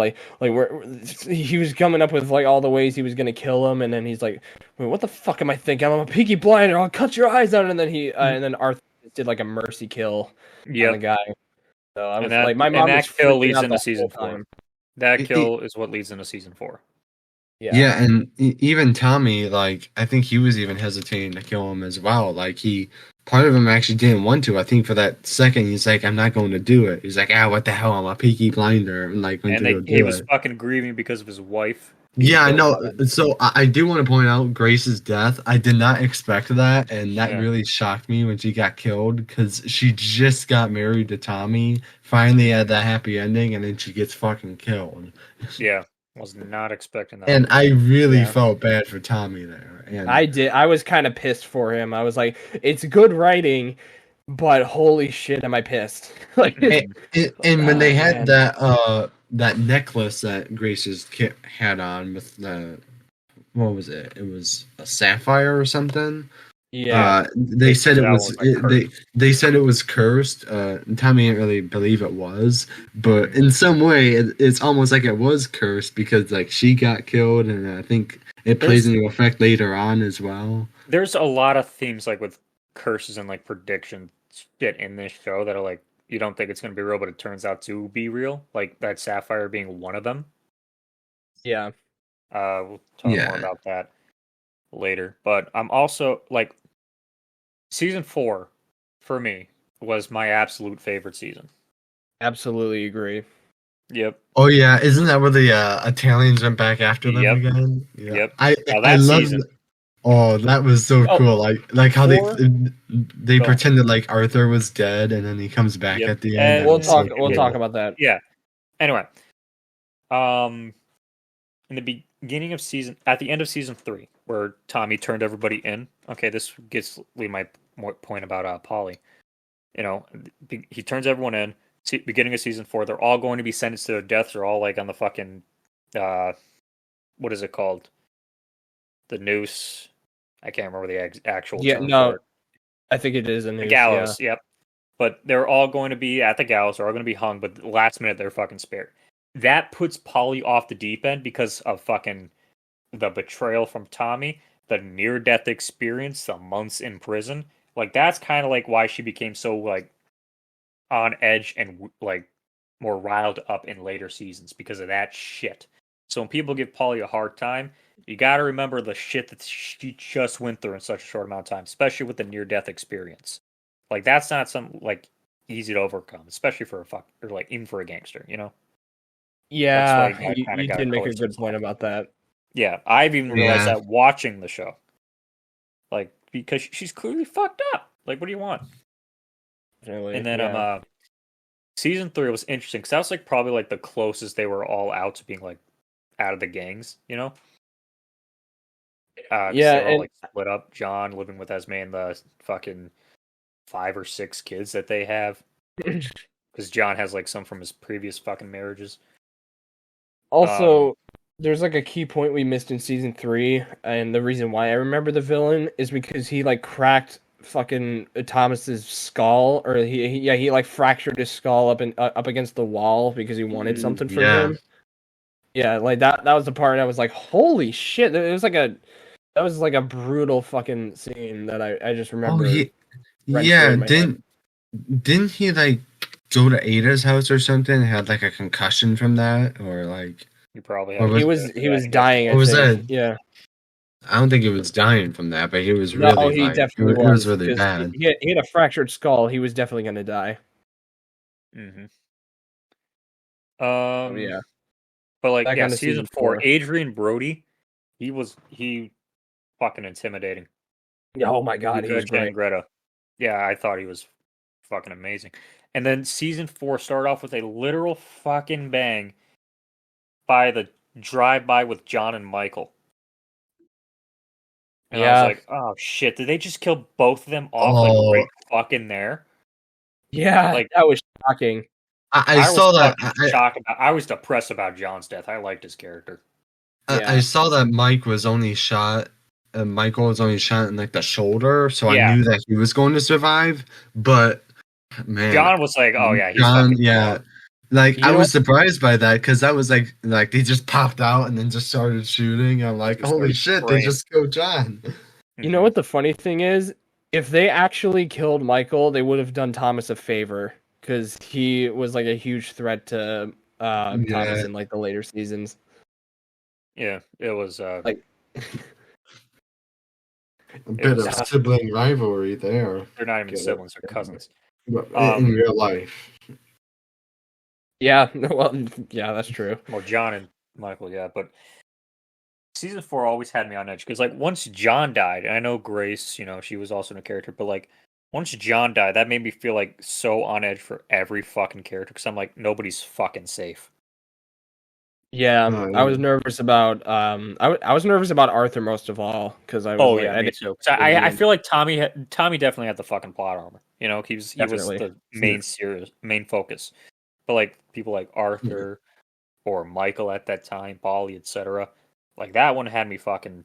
[SPEAKER 3] he was coming up with like all the ways he was gonna kill him, and then he's like, "Wait, what the fuck am I thinking? I'm a Peaky Blinder. I'll cut your eyes out." And then and then Arthur did like a mercy kill on the guy. So I was like, my mom was
[SPEAKER 1] kill leads
[SPEAKER 3] out
[SPEAKER 1] into
[SPEAKER 3] the
[SPEAKER 1] season
[SPEAKER 3] whole
[SPEAKER 1] 4. That kill is what leads into season 4.
[SPEAKER 2] Yeah, and even Tommy, like, I think he was even hesitating to kill him as well. Like, part of him actually didn't want to. I think for that second, he's like, I'm not going to do it. He's like, what the hell? I'm a Peaky Blinder. And, like, went to go do
[SPEAKER 1] he was
[SPEAKER 2] it.
[SPEAKER 1] fucking grieving because of his wife.
[SPEAKER 2] Yeah, I know. So I do want to point out Grace's death. I did not expect that, and that really shocked me when she got killed because she just got married to Tommy, finally had that happy ending, and then she gets fucking killed.
[SPEAKER 1] Yeah. Was not expecting that.
[SPEAKER 2] And I really felt bad for Tommy there. And
[SPEAKER 3] I did. I was kind of pissed for him. I was like, it's good writing, but holy shit, am I pissed? Like,
[SPEAKER 2] and when they had that necklace that Grace's kit had on with the what was it? It was a sapphire or something.
[SPEAKER 3] Yeah,
[SPEAKER 2] they said it was they said it was cursed. Tommy didn't really believe it was, but in some way, it's almost like it was cursed because like she got killed, and I think it plays into effect later on as well.
[SPEAKER 1] There's a lot of themes like with curses and like prediction shit in this show that are like you don't think it's gonna be real, but it turns out to be real. Like that sapphire being one of them.
[SPEAKER 3] Yeah.
[SPEAKER 1] We'll talk more about that later. But I'm also like season 4 for me was my absolute favorite season.
[SPEAKER 3] Absolutely agree.
[SPEAKER 1] Yep.
[SPEAKER 2] Oh yeah, isn't that where the Italians went back after them again? Yeah.
[SPEAKER 1] Yep.
[SPEAKER 2] I love. Oh, that was so cool! Like how they pretended like Arthur was dead, and then he comes back at the end.
[SPEAKER 3] And we'll talk about that.
[SPEAKER 1] Yeah. Anyway, in the beginning of at the end of season 3, where Tommy turned everybody in. Okay, this gets my point about Polly. You know, he turns everyone in. Beginning of season 4, they're all going to be sentenced to their deaths. They're all like on the fucking, what is it called? The noose. I can't remember the actual term for it.
[SPEAKER 3] I think it is a noose.
[SPEAKER 1] The gallows. Yep. But they're all going to be at the gallows. They're all going to be hung. But the last minute, they're fucking spared. That puts Polly off the deep end because of fucking the betrayal from Tommy, the near-death experience, the months in prison. Like that's kind of like why she became so like on edge and like more riled up in later seasons because of that shit. So when people give Polly a hard time, you got to remember the shit that she just went through in such a short amount of time, especially with the near-death experience. Like that's not some like easy to overcome, especially for even for a gangster, you know.
[SPEAKER 3] Yeah, you did make a good point about that.
[SPEAKER 1] Yeah, I've even realized that watching the show, like because she's clearly fucked up. Like, what do you want? Really? And then season 3 was interesting because that was like probably like the closest they were all out to being like out of the gangs, you know? They were all like split up. John living with Esme and the fucking 5 or 6 kids that they have, because John has like some from his previous fucking marriages.
[SPEAKER 3] Also, there's like a key point we missed in season 3, and the reason why I remember the villain is because he like cracked fucking Thomas's skull, or he like fractured his skull up against the wall because he wanted something from him. Yeah, like that was the part I was like, holy shit! It was like a brutal fucking scene that I just remember.
[SPEAKER 2] Oh, didn't Didn't he like go to Ada's house or something? And had like a concussion from that, or like
[SPEAKER 1] You probably
[SPEAKER 2] or
[SPEAKER 1] have.
[SPEAKER 3] He was dying.
[SPEAKER 2] Or
[SPEAKER 3] I
[SPEAKER 2] was
[SPEAKER 3] think.
[SPEAKER 2] that?
[SPEAKER 3] Yeah.
[SPEAKER 2] I don't think he was dying from that, but he was
[SPEAKER 3] No,
[SPEAKER 2] really
[SPEAKER 3] he
[SPEAKER 2] like
[SPEAKER 3] definitely
[SPEAKER 2] it was
[SPEAKER 3] was
[SPEAKER 2] really
[SPEAKER 3] because
[SPEAKER 2] bad.
[SPEAKER 3] he had a fractured skull. He was definitely going to die.
[SPEAKER 1] Mm-hmm.
[SPEAKER 3] Oh yeah.
[SPEAKER 1] But like,
[SPEAKER 3] Back
[SPEAKER 1] yeah,
[SPEAKER 3] on to
[SPEAKER 1] season
[SPEAKER 3] season
[SPEAKER 1] 4,
[SPEAKER 3] 4.
[SPEAKER 1] Adrian Brody, he fucking intimidating.
[SPEAKER 3] Yeah, oh my god, he's
[SPEAKER 1] Christian
[SPEAKER 3] great.
[SPEAKER 1] and Greta. Yeah, I thought he was fucking amazing. And then season 4 started off with a literal fucking bang by the drive-by with John and Michael. And I was
[SPEAKER 3] Yeah.
[SPEAKER 1] like, oh shit, did they just kill both of them off like
[SPEAKER 2] Oh,
[SPEAKER 1] right fucking there?
[SPEAKER 3] Yeah,
[SPEAKER 1] Like,
[SPEAKER 3] that was shocking.
[SPEAKER 2] I
[SPEAKER 1] I was
[SPEAKER 2] saw that.
[SPEAKER 1] fucking shocked about. I was depressed about John's death. I liked his character.
[SPEAKER 2] I
[SPEAKER 3] Yeah.
[SPEAKER 2] saw that Mike was only shot. Michael was only shot in like the shoulder, so I
[SPEAKER 1] Yeah.
[SPEAKER 2] knew that he was going to survive. But man,
[SPEAKER 1] John was like, oh yeah, he's
[SPEAKER 2] John,
[SPEAKER 1] fucking
[SPEAKER 2] yeah,
[SPEAKER 1] gone.
[SPEAKER 2] like
[SPEAKER 3] You
[SPEAKER 2] I
[SPEAKER 3] know
[SPEAKER 2] was
[SPEAKER 3] what?
[SPEAKER 2] surprised by that because that was like they just popped out and then just started shooting. I'm like,
[SPEAKER 1] Just
[SPEAKER 2] holy
[SPEAKER 1] started
[SPEAKER 2] shit, they
[SPEAKER 1] spraying.
[SPEAKER 2] just killed John.
[SPEAKER 3] You know what the funny thing is? If they actually killed Michael, they would have done Thomas a favor because he was like a huge threat to Thomas
[SPEAKER 2] Yeah,
[SPEAKER 3] in like the later seasons.
[SPEAKER 1] Yeah, it was
[SPEAKER 3] Like
[SPEAKER 2] a bit
[SPEAKER 1] was
[SPEAKER 2] of sibling rivalry there.
[SPEAKER 1] they're not even siblings, they're cousins.
[SPEAKER 2] In real life.
[SPEAKER 3] yeah, well, yeah, that's true.
[SPEAKER 1] Well, John and Michael, yeah, but season 4 always had me on edge because like once John died, and I know Grace, she was also in a character, but like once John died, that made me feel like so on edge for every fucking character because I'm like nobody's fucking safe.
[SPEAKER 3] Yeah,
[SPEAKER 2] Oh,
[SPEAKER 3] I was nervous about I was nervous about Arthur most of all because I was
[SPEAKER 1] Oh
[SPEAKER 3] like,
[SPEAKER 1] yeah,
[SPEAKER 3] I
[SPEAKER 1] me
[SPEAKER 3] didn't
[SPEAKER 1] too. So I feel like Tommy definitely had the fucking plot armor. He was
[SPEAKER 3] Definitely.
[SPEAKER 1] the main focus. But like people like Arthur or Michael at that time, Polly, etc. Like that one had me fucking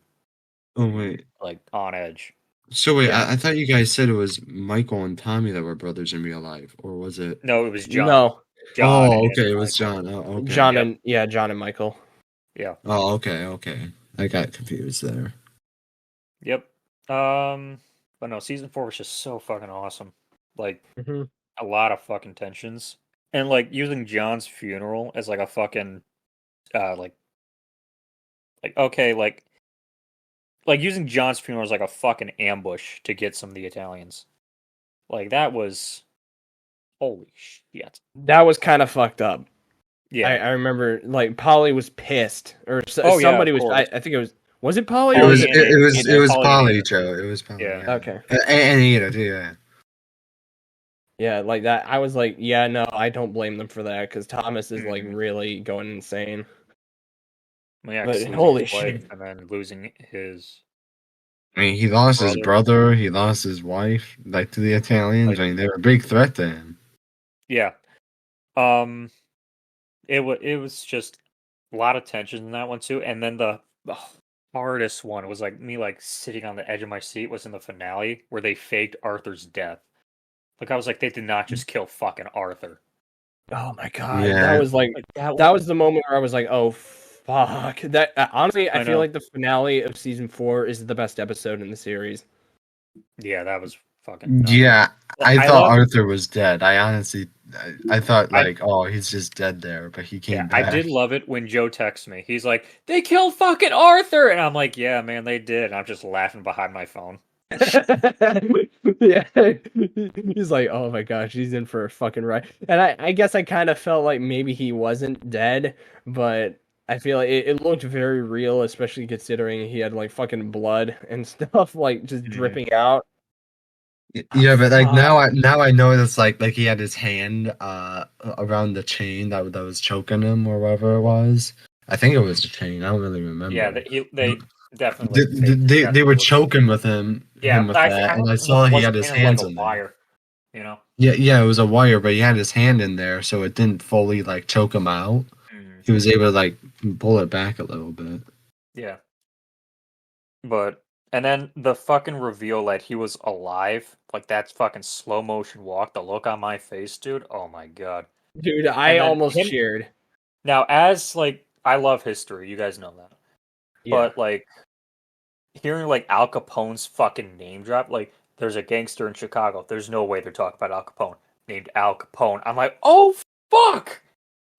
[SPEAKER 2] Oh wait.
[SPEAKER 1] like on edge.
[SPEAKER 2] So wait,
[SPEAKER 3] Yeah.
[SPEAKER 2] I thought you guys said it was Michael and Tommy that were brothers in real life, or was it?
[SPEAKER 1] No, it was John.
[SPEAKER 3] No,
[SPEAKER 1] John
[SPEAKER 2] Oh,
[SPEAKER 1] and
[SPEAKER 2] okay, it
[SPEAKER 1] Michael.
[SPEAKER 2] was John. Oh, okay.
[SPEAKER 3] John
[SPEAKER 1] Yep.
[SPEAKER 3] John and Michael.
[SPEAKER 1] Yeah.
[SPEAKER 2] Oh, okay. I got confused there.
[SPEAKER 1] Yep. But no, season 4 was just so fucking awesome. Like a lot of fucking tensions. And like using John's funeral as like a fucking like okay, like using John's funeral as like a fucking ambush to get some of the Italians. Like that was holy shit.
[SPEAKER 3] That was kind of fucked up.
[SPEAKER 1] Yeah.
[SPEAKER 3] I remember like Polly was pissed or
[SPEAKER 1] Oh, yeah,
[SPEAKER 3] somebody
[SPEAKER 1] of
[SPEAKER 3] was.
[SPEAKER 1] course.
[SPEAKER 3] I think it was it Polly
[SPEAKER 2] It
[SPEAKER 3] or
[SPEAKER 2] was
[SPEAKER 3] was it
[SPEAKER 2] it was
[SPEAKER 1] Polly and
[SPEAKER 2] Polly,
[SPEAKER 1] Ada.
[SPEAKER 2] Joe. It was Polly.
[SPEAKER 1] Yeah.
[SPEAKER 3] Okay.
[SPEAKER 2] And Ada too. Yeah.
[SPEAKER 3] Yeah, like that. I was like, yeah, no, I don't blame them for that because Thomas is like really going insane.
[SPEAKER 1] Well, yeah,
[SPEAKER 3] But
[SPEAKER 1] 'cause
[SPEAKER 3] holy
[SPEAKER 1] his wife
[SPEAKER 3] shit.
[SPEAKER 1] and then losing his
[SPEAKER 2] I mean, he lost his
[SPEAKER 1] brother.
[SPEAKER 2] brother. He lost his wife, like to the Italians.
[SPEAKER 1] Like-
[SPEAKER 2] I mean, they were a big threat to him.
[SPEAKER 1] Yeah. It was just a lot of tension in that one too, and then the hardest one was like me like sitting on the edge of my seat was in the finale where they faked Arthur's death. Like I was like, they did not just kill fucking Arthur.
[SPEAKER 3] Oh my god,
[SPEAKER 2] Yeah.
[SPEAKER 3] that was like that was the moment where I was like, oh fuck. That honestly, I feel
[SPEAKER 1] know.
[SPEAKER 3] like the finale of season 4 is the best episode in the series.
[SPEAKER 1] Yeah, that was fucking nuts.
[SPEAKER 2] Yeah,
[SPEAKER 1] Well,
[SPEAKER 2] I thought
[SPEAKER 1] love-
[SPEAKER 2] Arthur was dead. I honestly, I thought like, oh, he's just dead there, but he came back.
[SPEAKER 1] I did love it when Joe texts me. He's like, "They killed fucking Arthur," and I'm like, "Yeah, man, they did." And I'm just laughing behind my phone.
[SPEAKER 3] Yeah, he's like, oh my gosh, he's in for a fucking ride. And I guess I kind of felt like maybe he wasn't dead, but I feel like it looked very real, especially considering he had like fucking blood and stuff like just dripping out.
[SPEAKER 2] Yeah, but like now I know it's like he had his hand around the chain that was choking him or whatever it was. I think it was the chain. I don't really remember.
[SPEAKER 1] Yeah, they definitely
[SPEAKER 2] they were choking with him.
[SPEAKER 1] Yeah,
[SPEAKER 2] him with that, and I saw he had his hands
[SPEAKER 1] like
[SPEAKER 2] in
[SPEAKER 1] a wire.
[SPEAKER 2] there.
[SPEAKER 1] You know.
[SPEAKER 2] Yeah, it was a wire, but he had his hand in there, so it didn't fully like choke him out. He was able to like pull it back a little bit.
[SPEAKER 1] Yeah. And then the fucking reveal that he was alive, like that fucking slow motion walk, the look on my face, dude. Oh my god.
[SPEAKER 3] Dude, I almost cheered.
[SPEAKER 1] Now, as like I love history, you guys know that. Yeah. But like hearing like Al Capone's fucking name drop, like there's a gangster in Chicago. There's no way they're talking about Al Capone named Al Capone. I'm like, oh fuck!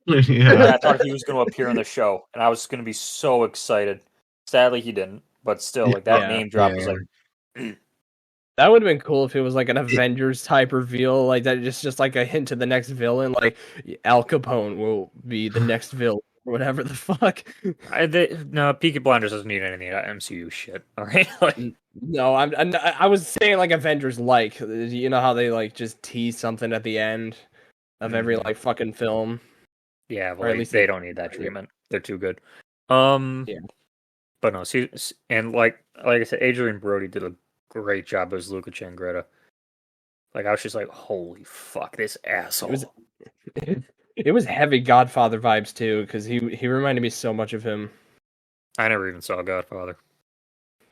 [SPEAKER 2] Yeah.
[SPEAKER 1] I thought he was going to appear in the show, and I was going to be so excited. Sadly, he didn't. But still, like that name drop was like.
[SPEAKER 3] That would have been cool if it was like an Avengers type reveal, like that, just like a hint to the next villain, like Al Capone will be the next villain or whatever the fuck.
[SPEAKER 1] No, Peaky Blinders doesn't need any of that MCU shit. All right.
[SPEAKER 3] No, I was saying like Avengers, like you know how they like just tease something at the end of every like fucking film.
[SPEAKER 1] Yeah, well, or at least they don't need that treatment. They're too good. Yeah. But no, see, and like I said, Adrian Brody did a great job as Luca Changretta. Like I was just like, holy fuck, this asshole.
[SPEAKER 3] It was heavy Godfather vibes too, because he reminded me so much of him.
[SPEAKER 1] I never even saw Godfather.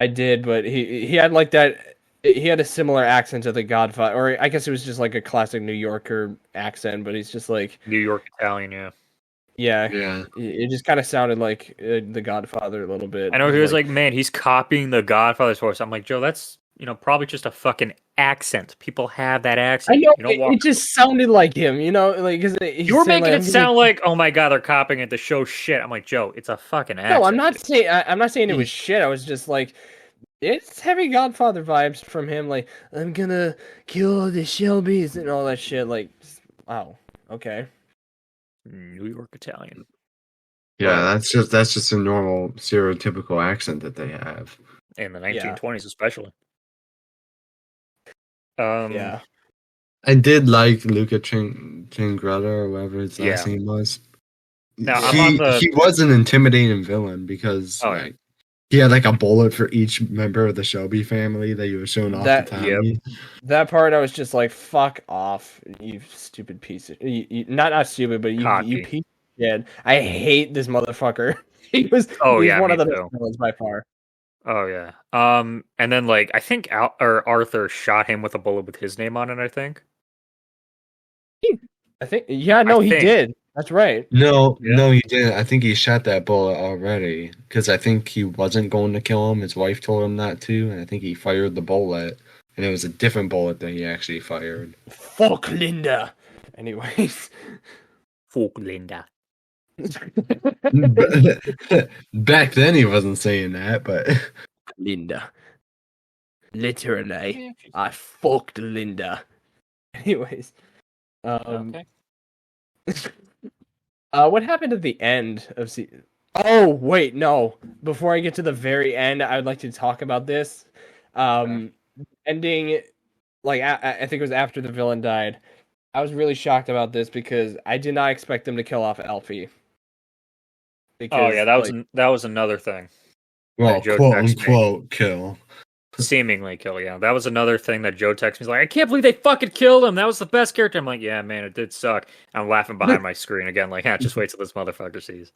[SPEAKER 3] I did, but he had like that. He had a similar accent to the Godfather, or I guess it was just like a classic New Yorker accent. But he's just like
[SPEAKER 1] New York Italian, yeah.
[SPEAKER 3] Yeah. It just kind of sounded like the Godfather a little bit.
[SPEAKER 1] I know he was like, man, he's copying the Godfather's voice. I'm like, Joe, that's probably just a fucking accent. People have that accent.
[SPEAKER 3] I know it just sounded like him, like because
[SPEAKER 1] you were making it sound like, oh my god, they're copying it to show shit. I'm like, Joe, it's a fucking accent.
[SPEAKER 3] No, I'm not saying it was shit. I was just like, it's heavy Godfather vibes from him. Like, I'm gonna kill the Shelbys and all that shit. Like, wow, okay.
[SPEAKER 1] New York Italian.
[SPEAKER 2] Yeah, that's just a normal stereotypical accent that they have
[SPEAKER 1] in the 1920s, especially.
[SPEAKER 3] Yeah,
[SPEAKER 2] I did like Luca Changretta or whatever his last name was.
[SPEAKER 1] Now,
[SPEAKER 2] he was an intimidating villain because he had like a bullet for each member of the Shelby family that you were showing off the time.
[SPEAKER 1] Yep.
[SPEAKER 3] That part I was just like, fuck off, you stupid piece of not stupid, but you piece of shit. I hate this motherfucker. He's one of the best villains by far.
[SPEAKER 1] Oh yeah. And then like I think Arthur shot him with a bullet with his name on it, I think.
[SPEAKER 3] He did. That's right.
[SPEAKER 2] No, he didn't. I think he shot that bullet already because I think he wasn't going to kill him. His wife told him not to, and I think he fired the bullet, and it was a different bullet that he actually fired.
[SPEAKER 3] Fuck Linda. Anyways.
[SPEAKER 1] Fuck Linda.
[SPEAKER 2] Back then he wasn't saying that, but
[SPEAKER 3] Linda. Literally, I fucked Linda. Anyways.
[SPEAKER 1] Okay.
[SPEAKER 3] What happened at the end of season? Oh, wait, no. Before I get to the very end, I would like to talk about this. Ending, like, I think it was after the villain died. I was really shocked about this because I did not expect them to kill off Alfie.
[SPEAKER 1] Because, that was another thing.
[SPEAKER 2] Well, quote unquote kill.
[SPEAKER 1] Seemingly kill, yeah. That was another thing that Joe texted me. He's like, I can't believe they fucking killed him. That was the best character. I'm like, yeah, man, it did suck. I'm laughing behind my screen again, like, just wait till this motherfucker sees.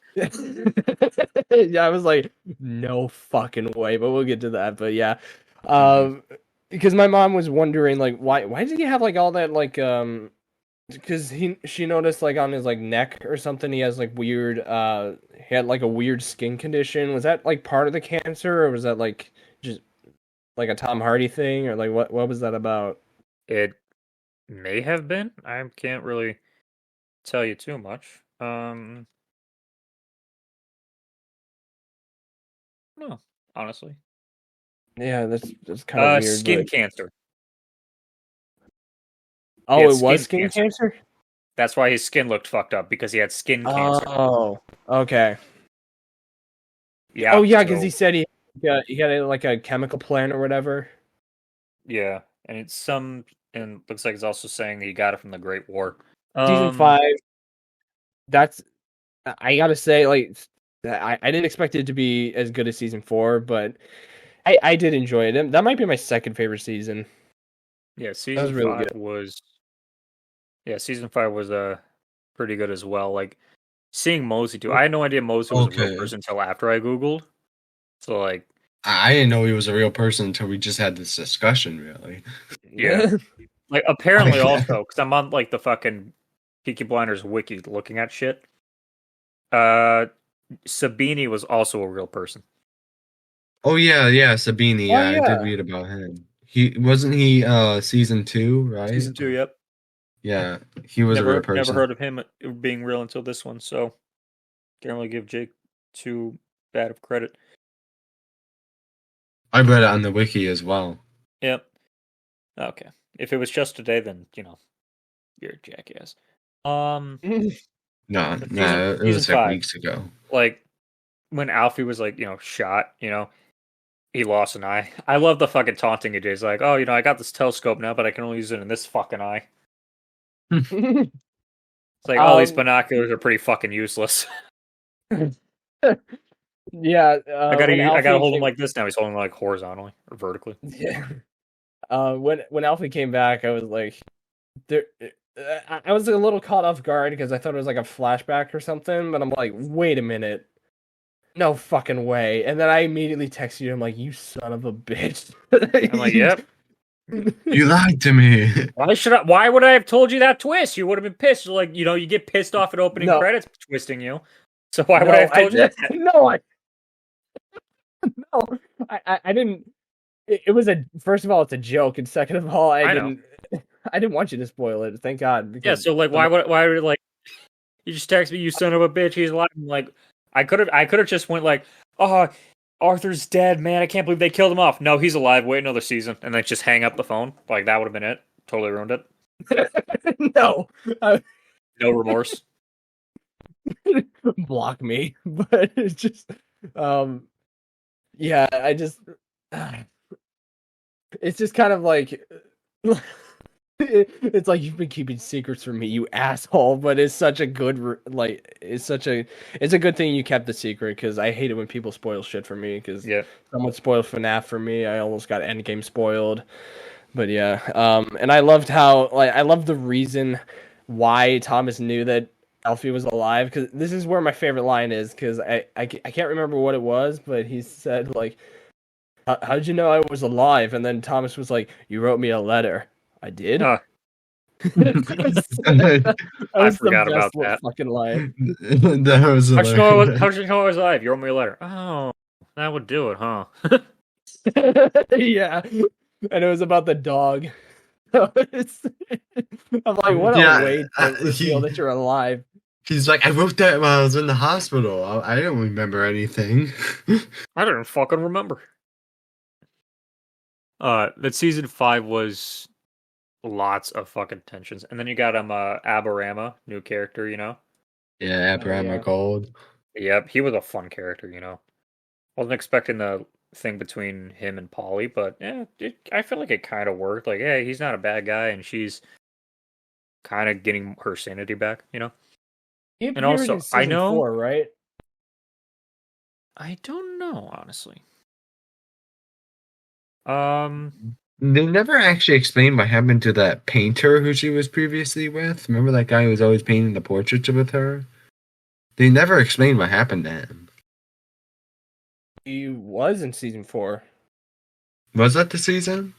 [SPEAKER 3] Yeah, I was like, no fucking way, but we'll get to that. But yeah, because my mom was wondering, like, why did he have like all that, like, because she noticed like on his like neck or something, he has like weird, he had like a weird skin condition. Was that like part of the cancer, or was that like just like a Tom Hardy thing, or like what was that about?
[SPEAKER 1] It may have been. I can't really tell you too much. No, honestly.
[SPEAKER 3] Yeah, that's kind of weird.
[SPEAKER 1] Skin cancer.
[SPEAKER 3] Oh, it was skin cancer?
[SPEAKER 1] That's why his skin looked fucked up, because he had skin cancer.
[SPEAKER 3] Oh, okay.
[SPEAKER 1] Yeah.
[SPEAKER 3] Oh, yeah, because he said he had like a chemical plant or whatever.
[SPEAKER 1] Yeah, and and looks like it's also saying that he got it from the Great War.
[SPEAKER 3] Season 5. I gotta say, like, I didn't expect it to be as good as season 4, but I did enjoy it. That might be my second favorite season.
[SPEAKER 1] Yeah, season 5 was. Yeah, season 5 was pretty good as well. Like seeing Mosey too. I had no idea Mosey was a real person until after I googled. So like,
[SPEAKER 2] I didn't know he was a real person until we just had this discussion. Really.
[SPEAKER 1] Yeah. Like apparently also because I'm on like the fucking Peaky Blinders wiki looking at shit. Sabini was also a real person.
[SPEAKER 2] Oh yeah, Sabini. Yeah, I did read about him. He wasn't he season 2, right?
[SPEAKER 1] Season 2, yep.
[SPEAKER 2] Yeah, he was a real person.
[SPEAKER 1] Never heard of him being real until this one, so can't really give Jake too bad of credit.
[SPEAKER 2] I read it on the wiki as well.
[SPEAKER 1] Yep. Okay. If it was just today, then you're a jackass.
[SPEAKER 2] No, it was
[SPEAKER 1] season 5,
[SPEAKER 2] weeks ago.
[SPEAKER 1] Like when Alfie was shot, he lost an eye. I love the fucking taunting it is. Like, oh, I got this telescope now, but I can only use it in this fucking eye. It's like, all these binoculars are pretty fucking useless.
[SPEAKER 3] Yeah,
[SPEAKER 1] I gotta hold him like this now. He's holding like horizontally or vertically.
[SPEAKER 3] Yeah. When Alfie came back, I was like, I was a little caught off guard because I thought it was like a flashback or something. But I'm like, wait a minute, no fucking way! And then I immediately texted you. I'm like, you son of a bitch!
[SPEAKER 1] I'm like, yep.
[SPEAKER 2] You lied to me.
[SPEAKER 1] Why would I have told you that twist? You would have been pissed. Like, you get pissed off at opening credits twisting you. So why would I have told you that?
[SPEAKER 3] No, I didn't. It was first of all, it's a joke, and second of all, I didn't want you to spoil it. Thank God.
[SPEAKER 1] Yeah. So like, why would like you just text me, you son of a bitch? He's alive. I'm like, I could have just went like, oh, Arthur's dead, man. I can't believe they killed him off. No, he's alive. Wait another season, and then just hang up the phone. Like that would have been it. Totally ruined it.
[SPEAKER 3] No,
[SPEAKER 1] no remorse.
[SPEAKER 3] Block me, but it's just, yeah. I just, it's just kind of like, it's like you've been keeping secrets from me, you asshole. But it's such a good, it's a good thing you kept the secret because I hate it when people spoil shit for me. Because someone spoiled FNAF for me. I almost got Endgame spoiled. But yeah, and I loved how I loved the reason why Thomas knew that Alfie was alive, because this is where my favorite line is, because I can't remember what it was, but he said like, how did you know I was alive? And then Thomas was like, you wrote me a letter. I did.
[SPEAKER 1] I forgot about that
[SPEAKER 3] fucking line.
[SPEAKER 2] That was
[SPEAKER 1] how'd you know I was alive? You wrote me a letter. Oh, that would do it, huh?
[SPEAKER 3] Yeah, and it was about the dog. I'm like, what a way to feel that you're alive.
[SPEAKER 2] He's like, I wrote that while I was in the hospital. I don't remember anything.
[SPEAKER 1] I don't fucking remember. That season 5 was lots of fucking tensions, and then you got Aberama, new character,
[SPEAKER 2] Yeah, Aberama Gold.
[SPEAKER 1] Yep, he was a fun character, Wasn't expecting the thing between him and Polly, but yeah, I feel like it kind of worked. Like, hey, he's not a bad guy, and she's kind of getting her sanity back, And also, I know
[SPEAKER 3] 4, right?
[SPEAKER 1] I don't know, honestly.
[SPEAKER 2] They never actually explained what happened to that painter who she was previously with. Remember that guy who was always painting the portraits with her? They never explained what happened to him.
[SPEAKER 3] He was in season 4.
[SPEAKER 2] Was that the season?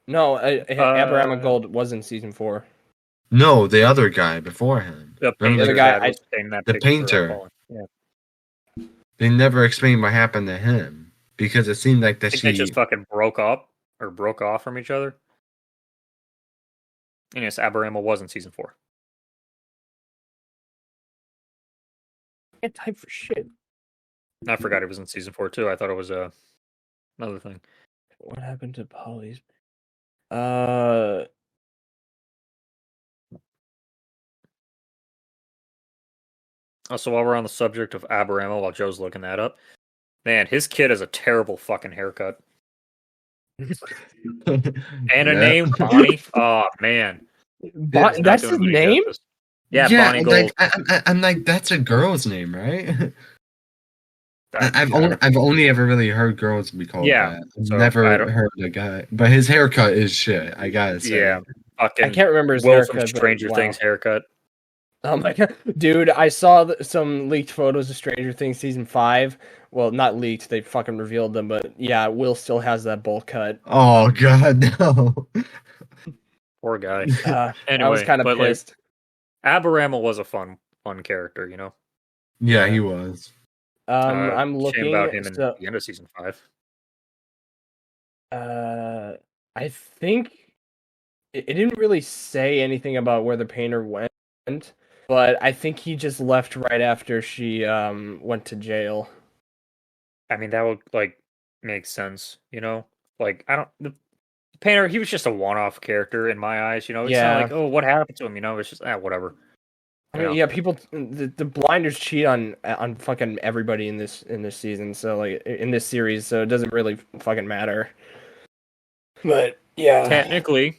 [SPEAKER 3] No, Aberama Gold was in season 4.
[SPEAKER 2] No, the other guy before him.
[SPEAKER 1] The
[SPEAKER 3] other guy,
[SPEAKER 2] the painter.
[SPEAKER 1] Yeah.
[SPEAKER 2] They never explained what happened to him because it seemed like that
[SPEAKER 1] they just fucking broke off from each other. And yes, Aberama was in season 4.
[SPEAKER 3] I can't type for shit.
[SPEAKER 1] I forgot it was in season 4 too. I thought it was another thing.
[SPEAKER 3] What happened to Polly's?
[SPEAKER 1] Also, while we're on the subject of Aberama, while Joe's looking that up, man, his kid has a terrible fucking haircut. And a name, Bonnie. Oh man,
[SPEAKER 3] that's his name.
[SPEAKER 1] Yeah, Bonnie Gold.
[SPEAKER 2] I'm like, that's a girl's name, right? I've only ever really heard girls be called that.
[SPEAKER 1] So
[SPEAKER 2] never heard a guy, but his haircut is shit. I gotta say.
[SPEAKER 1] Yeah,
[SPEAKER 3] I can't remember his
[SPEAKER 1] Will
[SPEAKER 3] haircut.
[SPEAKER 1] From Stranger Things haircut.
[SPEAKER 3] Oh my god, dude! I saw some leaked photos of Stranger Things season 5. Well, not leaked; they fucking revealed them. But yeah, Will still has that bowl cut.
[SPEAKER 2] Oh god, no!
[SPEAKER 1] Poor guy.
[SPEAKER 3] Anyway, I was kind of pissed.
[SPEAKER 1] Like, Aberama was a fun character,
[SPEAKER 2] Yeah, he was.
[SPEAKER 3] I'm looking
[SPEAKER 1] about him in the end of season 5.
[SPEAKER 3] I think it didn't really say anything about where the painter went, but I think he just left right after she went to jail.
[SPEAKER 1] I mean, that would like make sense, you know? Like I don't the painter, he was just a one-off character in my eyes, you know. It's not
[SPEAKER 3] Yeah.
[SPEAKER 1] like, oh, what happened to him, you know? It's just whatever.
[SPEAKER 3] I mean, yeah, people the blinders cheat on fucking everybody in this season, so like in this series, so it doesn't really fucking matter. But yeah,
[SPEAKER 1] Technically,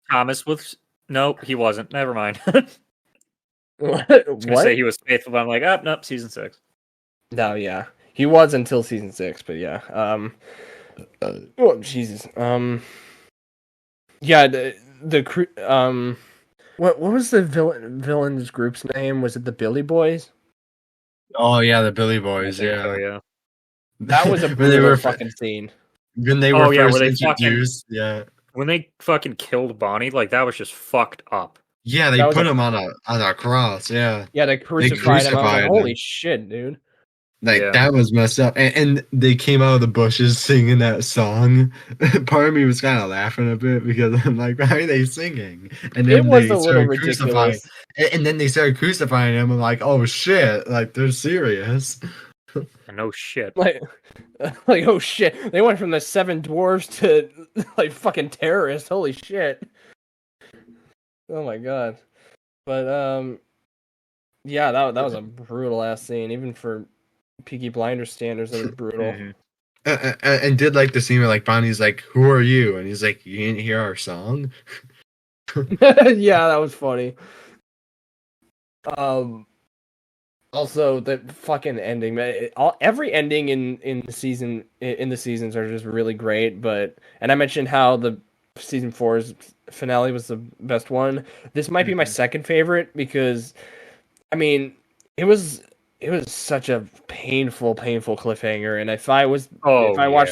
[SPEAKER 1] Thomas was nope, he wasn't. Never mind.
[SPEAKER 3] what?
[SPEAKER 1] I was gonna say he was faithful, but I'm like, oh nope, season 6.
[SPEAKER 3] No, yeah, he was until season 6, but yeah, oh Jesus, yeah, what was the villain's group's name? Was it the Billy Boys?
[SPEAKER 2] Oh yeah, the Billy Boys.
[SPEAKER 1] So,
[SPEAKER 2] Yeah,
[SPEAKER 1] yeah.
[SPEAKER 3] That was a
[SPEAKER 2] when they
[SPEAKER 3] brutal
[SPEAKER 2] were
[SPEAKER 3] fucking scene.
[SPEAKER 2] when they were
[SPEAKER 1] Oh, yeah,
[SPEAKER 2] first
[SPEAKER 1] where they
[SPEAKER 2] introduced. Yeah,
[SPEAKER 1] when they fucking killed Bonnie, like that was just fucked up.
[SPEAKER 2] yeah, they
[SPEAKER 3] That was
[SPEAKER 2] put him on a cross. Yeah,
[SPEAKER 3] Yeah, they
[SPEAKER 2] they
[SPEAKER 3] crucified him. I was like,
[SPEAKER 2] crucified
[SPEAKER 3] holy
[SPEAKER 2] him.
[SPEAKER 3] shit, dude.
[SPEAKER 2] Like
[SPEAKER 1] Yeah.
[SPEAKER 2] that was messed up, and they came out of the bushes singing that song. Part of me was kind of laughing a bit because I'm like, why are they singing? And
[SPEAKER 3] It
[SPEAKER 2] then
[SPEAKER 3] was
[SPEAKER 2] they
[SPEAKER 3] a little
[SPEAKER 2] started crucifying,
[SPEAKER 3] ridiculous.
[SPEAKER 2] and then they started crucifying him. I'm like, oh shit, like they're serious.
[SPEAKER 1] No shit.
[SPEAKER 3] Like, like, oh shit. They went from the 7 dwarves to, like, fucking terrorists. Holy shit. Oh my god. But, yeah, that was a brutal ass scene. Even for Peaky Blinders standards, that was brutal.
[SPEAKER 1] Mhm.
[SPEAKER 2] And did like the scene where like Bonnie's like, "Who are you?" And he's like, "You didn't hear our song."
[SPEAKER 3] Yeah, that was funny. Also, the fucking ending, man. Every ending in the seasons are just really great. And I mentioned how the season 4's finale was the best one. This might be my second favorite because, I mean, it was such a painful cliffhanger. And if I watched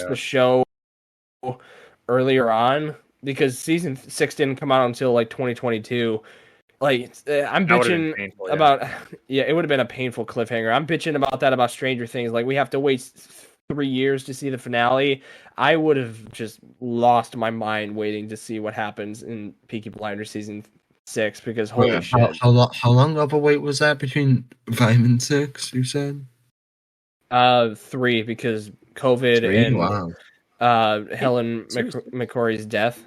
[SPEAKER 3] the show earlier on, because season 6 didn't come out until like 2022. Like, I'm bitching
[SPEAKER 1] painful,
[SPEAKER 3] about, yeah, it would have been a painful cliffhanger. I'm bitching about that about Stranger Things. Like, we have to wait 3 years to see the finale. I would have just lost my mind waiting to see what happens in Peaky Blinders season 6 because holy shit.
[SPEAKER 2] How long of a wait was that between 5 and 6? You said
[SPEAKER 3] 3 because COVID
[SPEAKER 2] 3.
[SPEAKER 3] and
[SPEAKER 2] Wow.
[SPEAKER 3] Helen McCrory's death.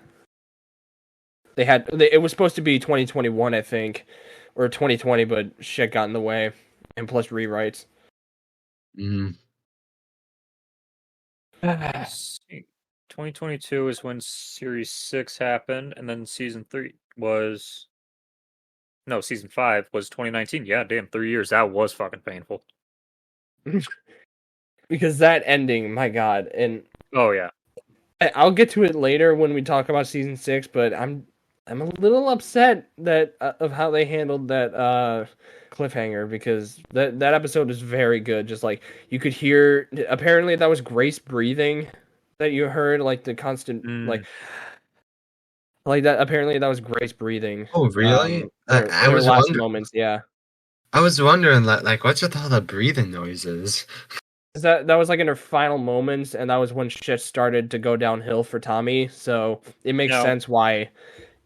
[SPEAKER 3] It was supposed to be 2021, I think, or 2020, but shit got in the way, and plus rewrites.
[SPEAKER 1] 2022 is when Series 6 happened, and then Season 3 was... No, Season 5 was 2019. Yeah, damn, 3 years. That was fucking painful.
[SPEAKER 3] Because that ending, my god, and...
[SPEAKER 1] Oh, yeah.
[SPEAKER 3] I'll get to it later when we talk about Season 6, but I'm a little upset that of how they handled that cliffhanger, because that episode is very good. Just like you could hear, apparently that was Grace breathing that you heard, like the constant like that. Apparently that was Grace breathing.
[SPEAKER 2] Oh, really?
[SPEAKER 3] I was last wondering, moments, yeah.
[SPEAKER 2] I was wondering, like, what's with all the breathing noises?
[SPEAKER 3] That was like in her final moments, and that was when shit started to go downhill for Tommy. So it makes sense why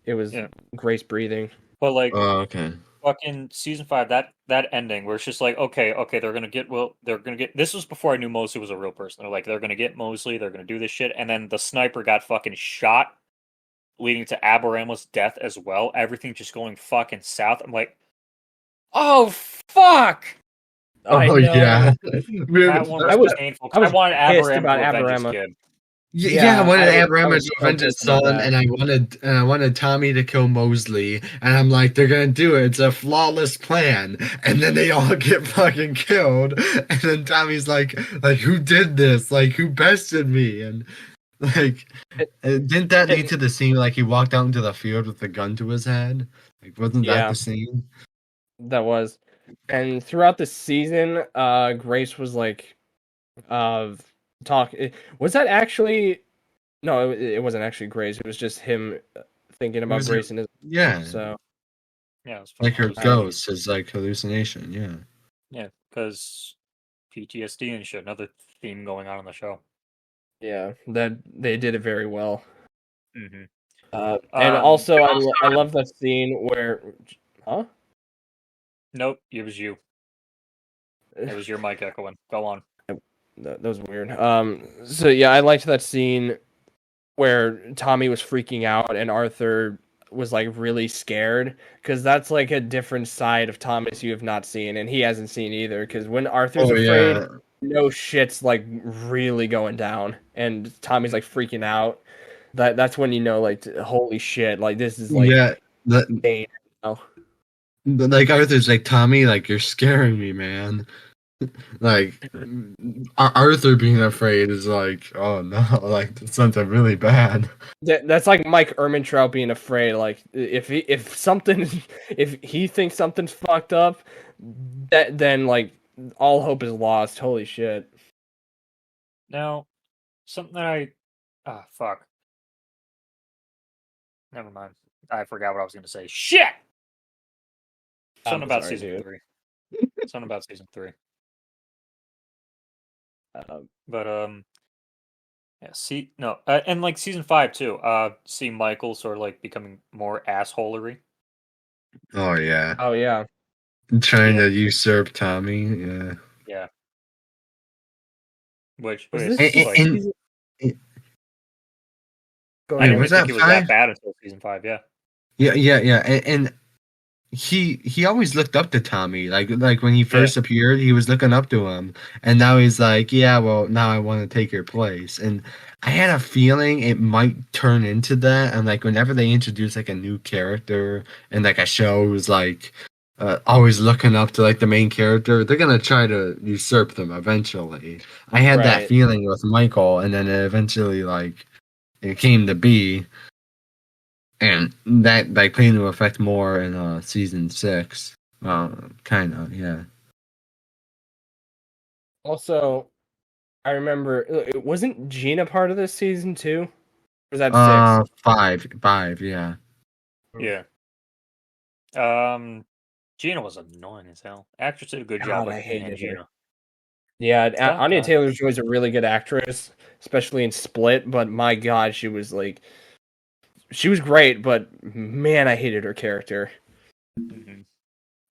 [SPEAKER 3] it was Grace breathing.
[SPEAKER 1] But like,
[SPEAKER 2] oh, okay.
[SPEAKER 1] Fucking season 5, that ending where it's just like, okay, they're gonna get this was before I knew Mosley was a real person. They're like, they're gonna get Mosley, they're gonna do this shit, and then the sniper got fucking shot, leading to Aberama's death as well. Everything just going fucking south. I'm like, oh fuck!
[SPEAKER 2] Oh yeah,
[SPEAKER 1] that one was painful. I wanted Aberama to avenge his kid.
[SPEAKER 2] Yeah, I wanted Aberama to avenge his son, and I wanted Tommy to kill Mosley, and I'm like, they're gonna do it. It's a flawless plan, and then they all get fucking killed, and then Tommy's like, who did this? Like, who bested me? And like, didn't that lead to the scene like he walked out into the field with the gun to his head? Like, wasn't that the scene?
[SPEAKER 3] That was, and throughout the season, Grace was like, was that actually? No, it wasn't actually Grace. It was just him thinking about Grace and his.
[SPEAKER 2] Yeah.
[SPEAKER 3] So.
[SPEAKER 1] Yeah, it was
[SPEAKER 2] like her ghost, his like hallucination. Yeah.
[SPEAKER 1] Yeah, because PTSD and shit. Another theme going on in the show.
[SPEAKER 3] Yeah, that they did it very well.
[SPEAKER 1] Mm-hmm.
[SPEAKER 3] And also, I love that scene where, huh?
[SPEAKER 1] Nope, it was you. It was your mic echoing. Go on.
[SPEAKER 3] That was weird. So yeah, I liked that scene where Tommy was freaking out and Arthur was like really scared, because that's like a different side of Thomas you have not seen, and he hasn't seen either. Because when Arthur's afraid, no shit's like really going down, and Tommy's like freaking out. That's when you know, like, holy shit, like this is like pain.
[SPEAKER 2] Like Arthur's like, Tommy, like, you're scaring me, man. Like Arthur being afraid is like, oh no, like that's something really bad.
[SPEAKER 3] That's like Mike Ehrmantraut being afraid. Like if he thinks something's fucked up, then like all hope is lost. Holy shit.
[SPEAKER 1] Now, something that fuck. Never mind. I forgot what I was going to say. Shit! Something about season 3. Something about season 3. Yeah, and like season 5 too. See Michael sort of like becoming more assholery.
[SPEAKER 2] Oh yeah.
[SPEAKER 3] Oh yeah.
[SPEAKER 2] Trying to usurp Tommy. Yeah.
[SPEAKER 1] Yeah. Which
[SPEAKER 3] was
[SPEAKER 1] is
[SPEAKER 3] this
[SPEAKER 1] like, I didn't think it was that bad until season 5. Yeah.
[SPEAKER 2] Yeah. And he always looked up to Tommy. Like when he first appeared, he was looking up to him, and now he's like, yeah, well, now I want to take your place. And I had a feeling it might turn into that. And like whenever they introduce like a new character and like a show who's like always looking up to like the main character, they're gonna try to usurp them eventually. I had that feeling with Michael, and then it eventually like it came to be. And that came into effect more in season 6. Kind of, yeah.
[SPEAKER 3] Also, I remember, wasn't Gina part of this season too? Or was that
[SPEAKER 2] 6? 5, yeah.
[SPEAKER 1] Yeah. Gina was annoying as hell. Actress did a good job with Gina.
[SPEAKER 3] Yeah, Anya Taylor-Joy is a really good actress, especially in Split. But my God, she was great. But man, I hated her character.
[SPEAKER 1] Mm-hmm.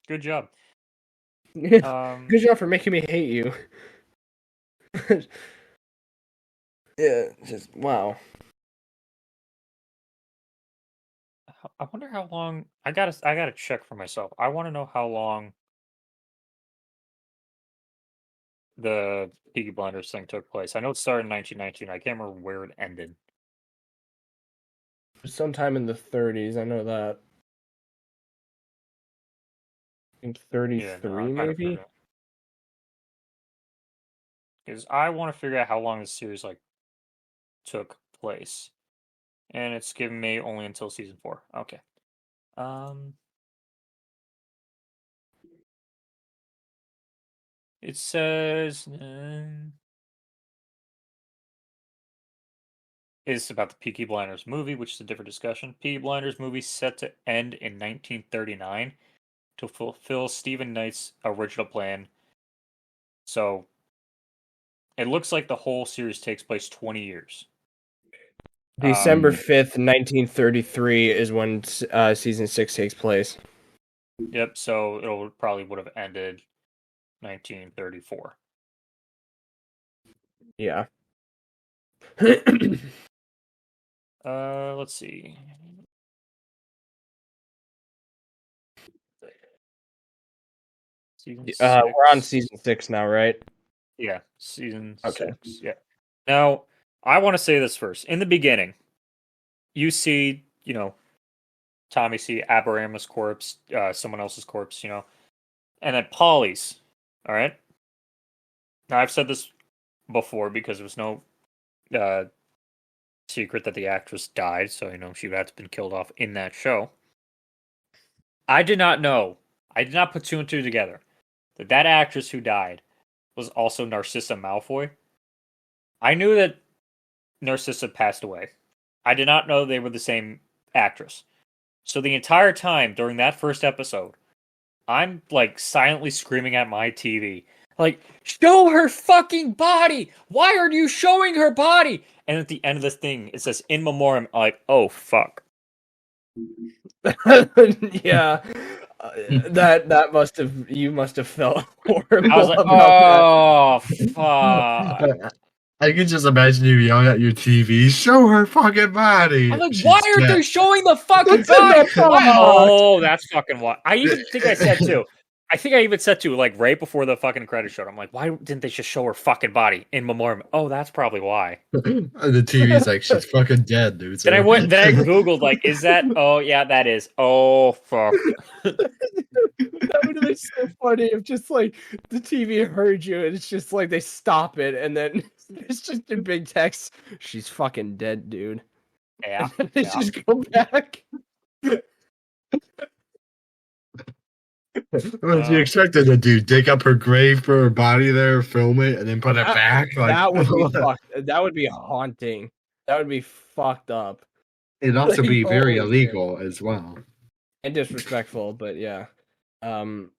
[SPEAKER 1] Good job.
[SPEAKER 3] Good job for making me hate you. Yeah, just wow.
[SPEAKER 1] I wonder how long. I gotta check for myself. I want to know how long the Peaky Blinders thing took place. I know it started in 1919. I can't remember where it ended.
[SPEAKER 3] Sometime in the 30s. I know that. I think 33, maybe.
[SPEAKER 1] Because I want to figure out how long this series like took place, and it's given me only until season 4. Okay. It says it's about the Peaky Blinders movie, which is a different discussion. Peaky Blinders movie set to end in 1939 to fulfill Stephen Knight's original plan. So it looks like the whole series takes place 20 years.
[SPEAKER 3] December 5th, 1933 is when season 6 takes place.
[SPEAKER 1] Yep, so it probably would have ended 1934.
[SPEAKER 3] Yeah.
[SPEAKER 1] Let's see. Season 6.
[SPEAKER 3] We're on season 6 now, right?
[SPEAKER 1] Yeah, season 6. Yeah. Now, I want to say this first. In the beginning, you see, Tommy see Aberama's corpse, someone else's corpse, and then Polly's. All right. Now, I've said this before because there was no secret that the actress died, so she would have to been killed off in that show. I did not know. I did not put 2 and 2 together that actress who died was also Narcissa Malfoy. I knew that Narcissa passed away. I did not know they were the same actress. So the entire time during that first episode, I'm like silently screaming at my TV Like, show her fucking body. Why are you showing her body? And at the end of this thing, it says in memoriam. I'm like, oh fuck.
[SPEAKER 3] Yeah, that you must have felt horrible.
[SPEAKER 1] I was like,
[SPEAKER 3] about
[SPEAKER 1] oh fuck.
[SPEAKER 2] I can just imagine you yelling at your TV, show her fucking body.
[SPEAKER 1] I'm like, why aren't they showing the fucking body? Oh, that's fucking what. I even think I said too. I think I even said too, like right before the fucking credits showed. I'm like, why didn't they just show her fucking body in memoriam? Oh, that's probably why.
[SPEAKER 2] The TV's like, she's fucking dead, dude. So.
[SPEAKER 1] Then I googled, like, is that? Oh yeah, that is. Oh fuck.
[SPEAKER 3] That would have been so funny if just like the TV heard you and it's just like they stop it and then it's just in big text. She's fucking dead, dude.
[SPEAKER 1] Yeah.
[SPEAKER 3] And they just go back.
[SPEAKER 2] What you expected to do? Dig up her grave for her body there, film it, and then put it back? Like,
[SPEAKER 3] that would be that would be haunting. That would be fucked up.
[SPEAKER 2] It'd also be very illegal as well.
[SPEAKER 3] And disrespectful, but yeah.
[SPEAKER 1] But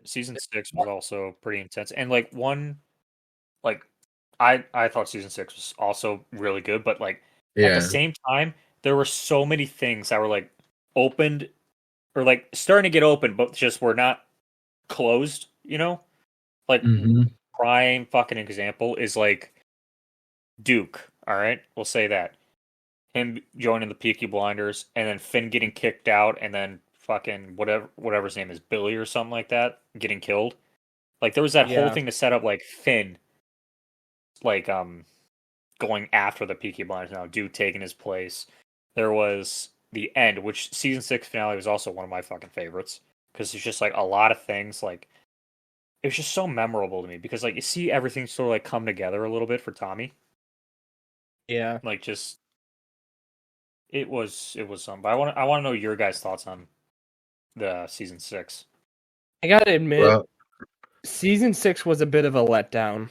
[SPEAKER 1] season 6 was also pretty intense. And like I thought season 6 was also really good, but like at the same time, there were so many things that were like opened or like starting to get open, but just were not closed, you know? Like prime fucking example is like Duke, alright? We'll say that. Him joining the Peaky Blinders, and then Finn getting kicked out, and then fucking whatever his name is, Billy or something like that, getting killed. Like there was that whole thing to set up like Finn like going after the Peaky Blinders now, Duke taking his place. There was the end, which season 6 finale was also one of my fucking favorites because it's just like a lot of things. Like it was just so memorable to me because like you see everything sort of like come together a little bit for Tommy.
[SPEAKER 3] Yeah,
[SPEAKER 1] like just it was something. But I want to know your guys' thoughts on the season 6.
[SPEAKER 3] I gotta admit, season 6 was a bit of a letdown.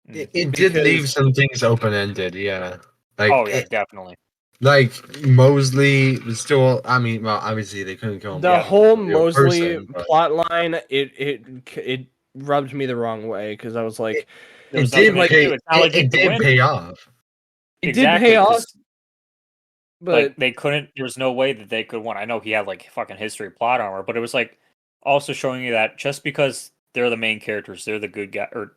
[SPEAKER 2] It did leave some things open ended, yeah. Like,
[SPEAKER 1] definitely.
[SPEAKER 2] Like Mosley was still. I mean, well, obviously they couldn't kill him.
[SPEAKER 3] The whole Mosley plot line, it rubbed me the wrong way because I was like,
[SPEAKER 2] it did pay off.
[SPEAKER 3] It did pay off, but
[SPEAKER 1] like they couldn't. There was no way that they could win. I know he had like fucking history plot armor, but it was like also showing you that just because they're the main characters, they're the good guy or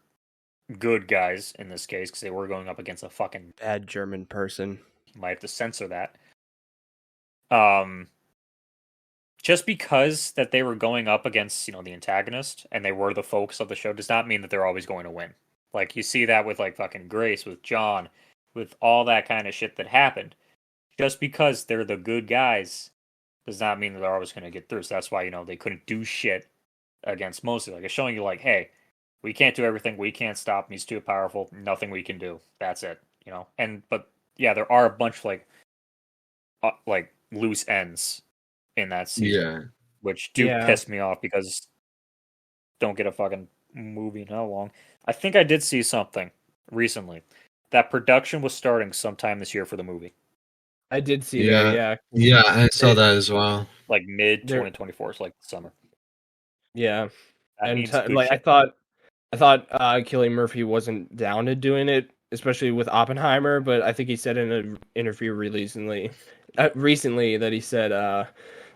[SPEAKER 1] good guys in this case because they were going up against a fucking
[SPEAKER 3] bad German person.
[SPEAKER 1] Might have to censor that. Just because that they were going up against, the antagonist and they were the focus of the show does not mean that they're always going to win. Like you see that with like fucking Grace, with John, with all that kind of shit that happened. Just because they're the good guys does not mean that they're always going to get through. So that's why, they couldn't do shit against Mosley. Like it's showing you like, hey, we can't do everything. We can't stop him. He's too powerful. Nothing we can do. That's it. But yeah, there are a bunch of like loose ends in that season, which do piss me off because don't get a fucking movie in how long. I think I did see something recently that production was starting sometime this year for the movie.
[SPEAKER 3] I did see that.
[SPEAKER 2] Yeah, I saw that as well.
[SPEAKER 1] Like mid 2024, so like summer.
[SPEAKER 3] Yeah, and I thought Cillian Murphy wasn't down to doing it, especially with Oppenheimer, but I think he said in an interview recently that he said,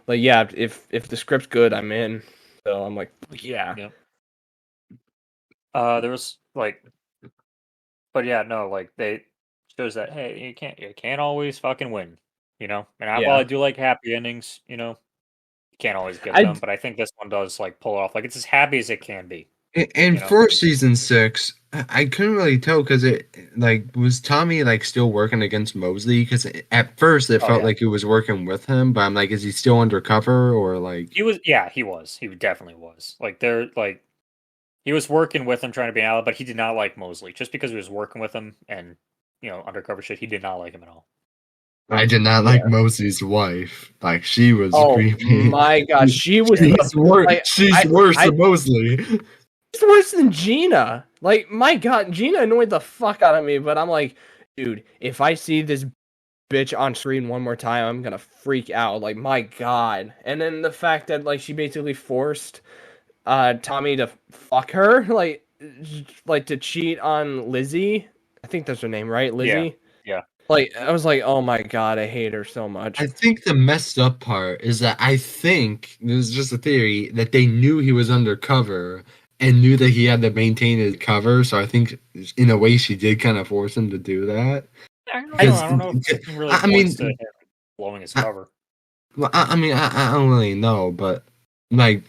[SPEAKER 3] like, yeah, if the script's good, I'm in. So I'm like, yeah.
[SPEAKER 1] There was like, but yeah, no, like they shows that hey, you can't always fucking win, And while I do like happy endings, you can't always get them, but I think this one does like pull it off. Like it's as happy as it can be.
[SPEAKER 2] And for season 6, I couldn't really tell because it was Tommy like still working against Mosley? Because at first it felt like he was working with him, but I'm like, is he still undercover or like?
[SPEAKER 1] He was. Yeah, he was. He definitely was. Like he was working with him, trying to be an ally, but he did not like Mosley just because he was working with him and undercover shit. He did not like him at all.
[SPEAKER 2] I did not like Mosley's wife. Like she was creepy.
[SPEAKER 3] My God, she was.
[SPEAKER 2] She's worse than Mosley.
[SPEAKER 3] It's worse than Gina. Like, my God, Gina annoyed the fuck out of me, but I'm like, dude, if I see this bitch on screen one more time, I'm gonna freak out. Like, my God. And then the fact that, like, she basically forced Tommy to fuck her, like to cheat on Lizzie. I think that's her name, right? Lizzie.
[SPEAKER 1] Yeah.
[SPEAKER 3] Like I was like, oh my god, I hate her so much.
[SPEAKER 2] I think the messed up part is that I think this is just a theory that they knew he was undercover and knew that he had to maintain his cover. So I think in a way she did kind of force him to do that.
[SPEAKER 1] I don't know if it really points to him blowing his cover.
[SPEAKER 2] I don't really know, but like,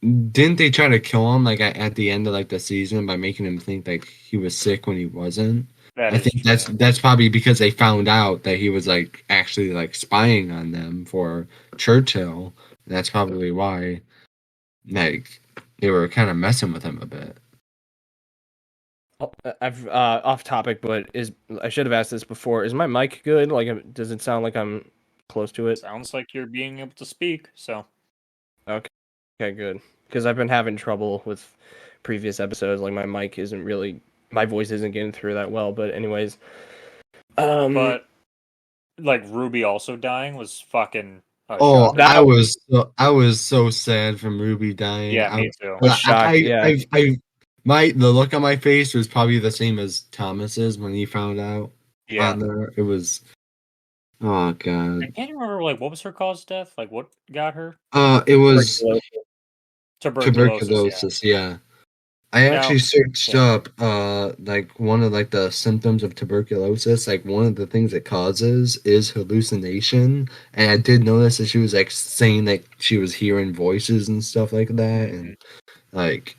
[SPEAKER 2] didn't they try to kill him like at the end of like the season by making him think like he was sick when he wasn't? I think that's probably because they found out that he was like actually like spying on them for Churchill. And that's probably why like they were kind of messing with him a bit.
[SPEAKER 3] I've off topic, but I should have asked this before. Is my mic good? Like, does it sound like I'm close to it?
[SPEAKER 1] Sounds like you're being able to speak. So
[SPEAKER 3] okay, good. Because I've been having trouble with previous episodes. Like my mic isn't really, my voice isn't getting through that well. But anyways,
[SPEAKER 1] but like Ruby also dying was fucking.
[SPEAKER 2] I was so sad from Ruby dying.
[SPEAKER 1] Yeah, me too.
[SPEAKER 3] I was shocked.
[SPEAKER 2] The look on my face was probably the same as Thomas's when he found out.
[SPEAKER 1] Yeah,
[SPEAKER 2] on there. It was. Oh god.
[SPEAKER 1] I can't remember like what was her cause of death. Like what got her?
[SPEAKER 2] It was
[SPEAKER 1] tuberculosis.
[SPEAKER 2] Yeah. I actually searched up like one of like the symptoms of tuberculosis. Like one of the things it causes is hallucination, and I did notice that she was like saying that she was hearing voices and stuff like that, and like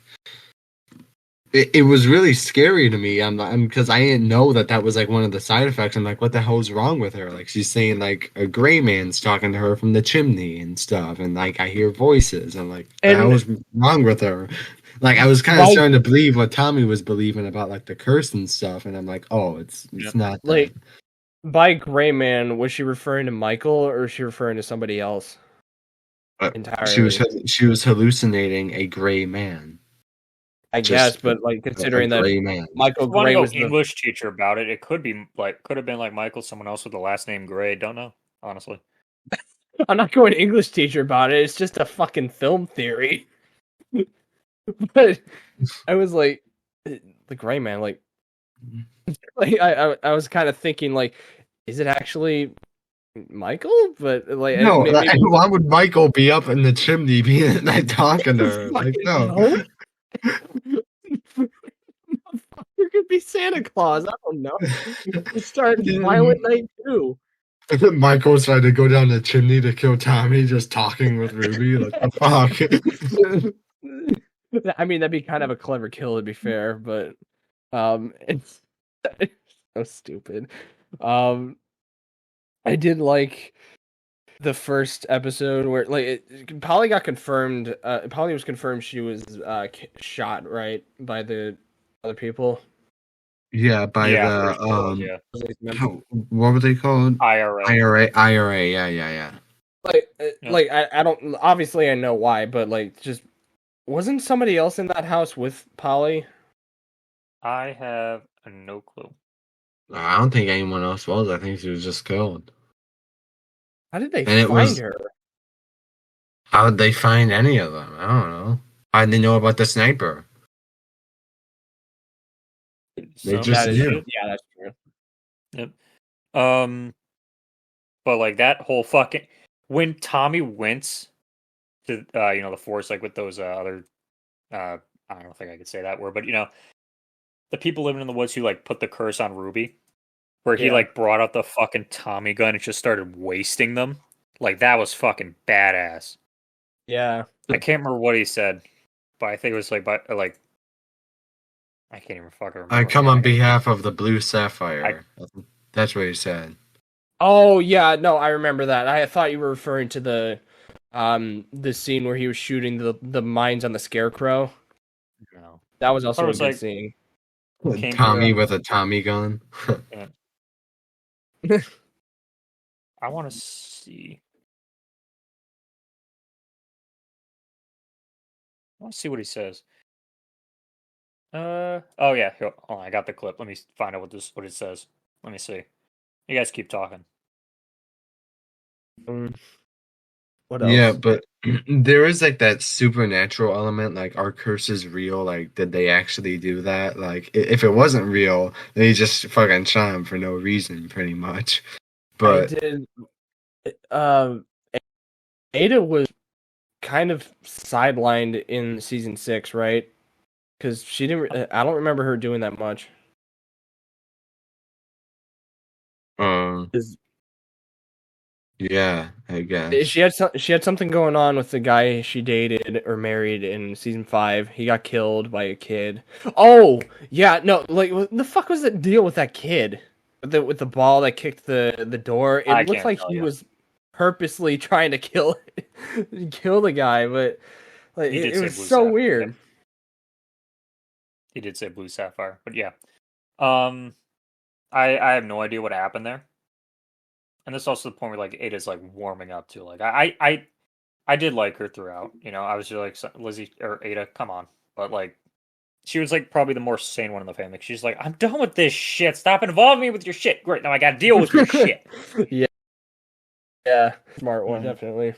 [SPEAKER 2] it was really scary to me. I'm because I didn't know that was like one of the side effects. I'm like, what the hell is wrong with her? Like she's saying like a gray man's talking to her from the chimney and stuff, and like I hear voices. I'm like, what the hell is wrong with her? Like I was kind of starting to believe what Tommy was believing about like the curse and stuff, and I'm like, oh, it's not
[SPEAKER 3] like by gray man. Was she referring to Michael or was she referring to somebody else? Entirely.
[SPEAKER 2] She was hallucinating a gray man.
[SPEAKER 3] I guess, but like considering that Michael Gray was the
[SPEAKER 1] English teacher about it, it could have been like Michael, someone else with the last name Gray. Don't know, honestly.
[SPEAKER 3] I'm not going English teacher about it. It's just a fucking film theory. But I was like, the Gray Man, like I was kind of thinking, like, is it actually Michael? But like,
[SPEAKER 2] no, why would Michael be up in the chimney being like talking to her? Like, no.
[SPEAKER 3] There could be Santa Claus. I don't know. Start Violent Night too.
[SPEAKER 2] Michael's trying to go down the chimney to kill Tommy, just talking with Ruby. Like, fuck.
[SPEAKER 3] I mean, that'd be kind of a clever kill, to be fair, but it's so stupid. I did like the first episode where like Polly got confirmed. Polly was confirmed she was shot, right, by the other people.
[SPEAKER 2] Yeah, by what were they called? IRA. Yeah.
[SPEAKER 3] Like I don't, obviously I know why, but like just wasn't somebody else in that house with Polly?
[SPEAKER 1] I have no clue.
[SPEAKER 2] I don't think anyone else was. I think she was just killed.
[SPEAKER 3] How did they find her?
[SPEAKER 2] How did they find any of them? I don't know. How did they know about the sniper? They just knew.
[SPEAKER 3] Yeah, that's true.
[SPEAKER 1] Yep. But like that whole fucking when Tommy went to the force, like with those other I don't think I could say that word, but the people living in the woods who like put the curse on Ruby, where he like brought out the fucking Tommy gun and just started wasting them. Like that was fucking badass.
[SPEAKER 3] Yeah,
[SPEAKER 1] I can't remember what he said, but I think it was like I can't even fucking remember.
[SPEAKER 2] I come on behalf of the Blue Sapphire. That's what he said.
[SPEAKER 3] Oh yeah, no, I remember that. I thought you were referring to the scene where he was shooting the mines on the Scarecrow.
[SPEAKER 1] No,
[SPEAKER 3] that was also a good scene.
[SPEAKER 2] Tommy with a Tommy gun.
[SPEAKER 1] I want to see. I want to see what he says. Oh yeah. Hold on, I got the clip. Let me find out what it says. Let me see. You guys keep talking.
[SPEAKER 3] What
[SPEAKER 2] Yeah,
[SPEAKER 3] else?
[SPEAKER 2] but there is like that supernatural element, like our curse is real. Like, did they actually do that? Like, if it wasn't real, they just fucking shot him for no reason, pretty much.
[SPEAKER 3] I
[SPEAKER 2] But
[SPEAKER 3] did. Um, Ada was kind of sidelined in season 6, right? Because she didn't. I don't remember her doing that much.
[SPEAKER 2] um, yeah, I guess.
[SPEAKER 3] She had something going on with the guy she dated or married in season 5. He got killed by a kid. Oh yeah, no, like what the fuck was the deal with that kid with the ball that kicked the door? It
[SPEAKER 1] I
[SPEAKER 3] looked
[SPEAKER 1] can't
[SPEAKER 3] like
[SPEAKER 1] tell
[SPEAKER 3] he
[SPEAKER 1] you.
[SPEAKER 3] was purposely trying to kill the guy, but like
[SPEAKER 1] He did
[SPEAKER 3] it
[SPEAKER 1] say
[SPEAKER 3] was
[SPEAKER 1] Blue
[SPEAKER 3] so
[SPEAKER 1] Sapphire.
[SPEAKER 3] weird.
[SPEAKER 1] Yep. He did say Blue Sapphire, but yeah. Um, I have no idea what happened there, and this is also the point where like Ada's like warming up to like I did like her throughout. You know, I was just like Lizzie or Ada, come on, but like she was like probably the more sane one in the family. She's like, I'm done with this shit. Stop involving me with your shit. Great, now I got to deal with your shit.
[SPEAKER 3] Yeah, yeah, smart one,
[SPEAKER 1] Mhm.
[SPEAKER 3] definitely.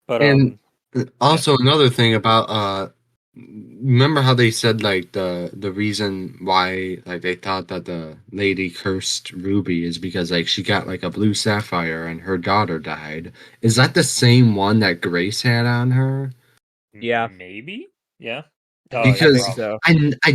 [SPEAKER 1] But
[SPEAKER 2] And
[SPEAKER 1] yeah.
[SPEAKER 2] also another thing about remember how they said like the reason why like they thought that the lady cursed Ruby is because like she got like a blue sapphire and her daughter died. Is that the same one that Grace had on her?
[SPEAKER 3] Yeah,
[SPEAKER 1] Maybe, yeah.
[SPEAKER 3] I
[SPEAKER 1] Yeah,
[SPEAKER 3] think
[SPEAKER 2] Because
[SPEAKER 1] probably.
[SPEAKER 3] so.
[SPEAKER 2] I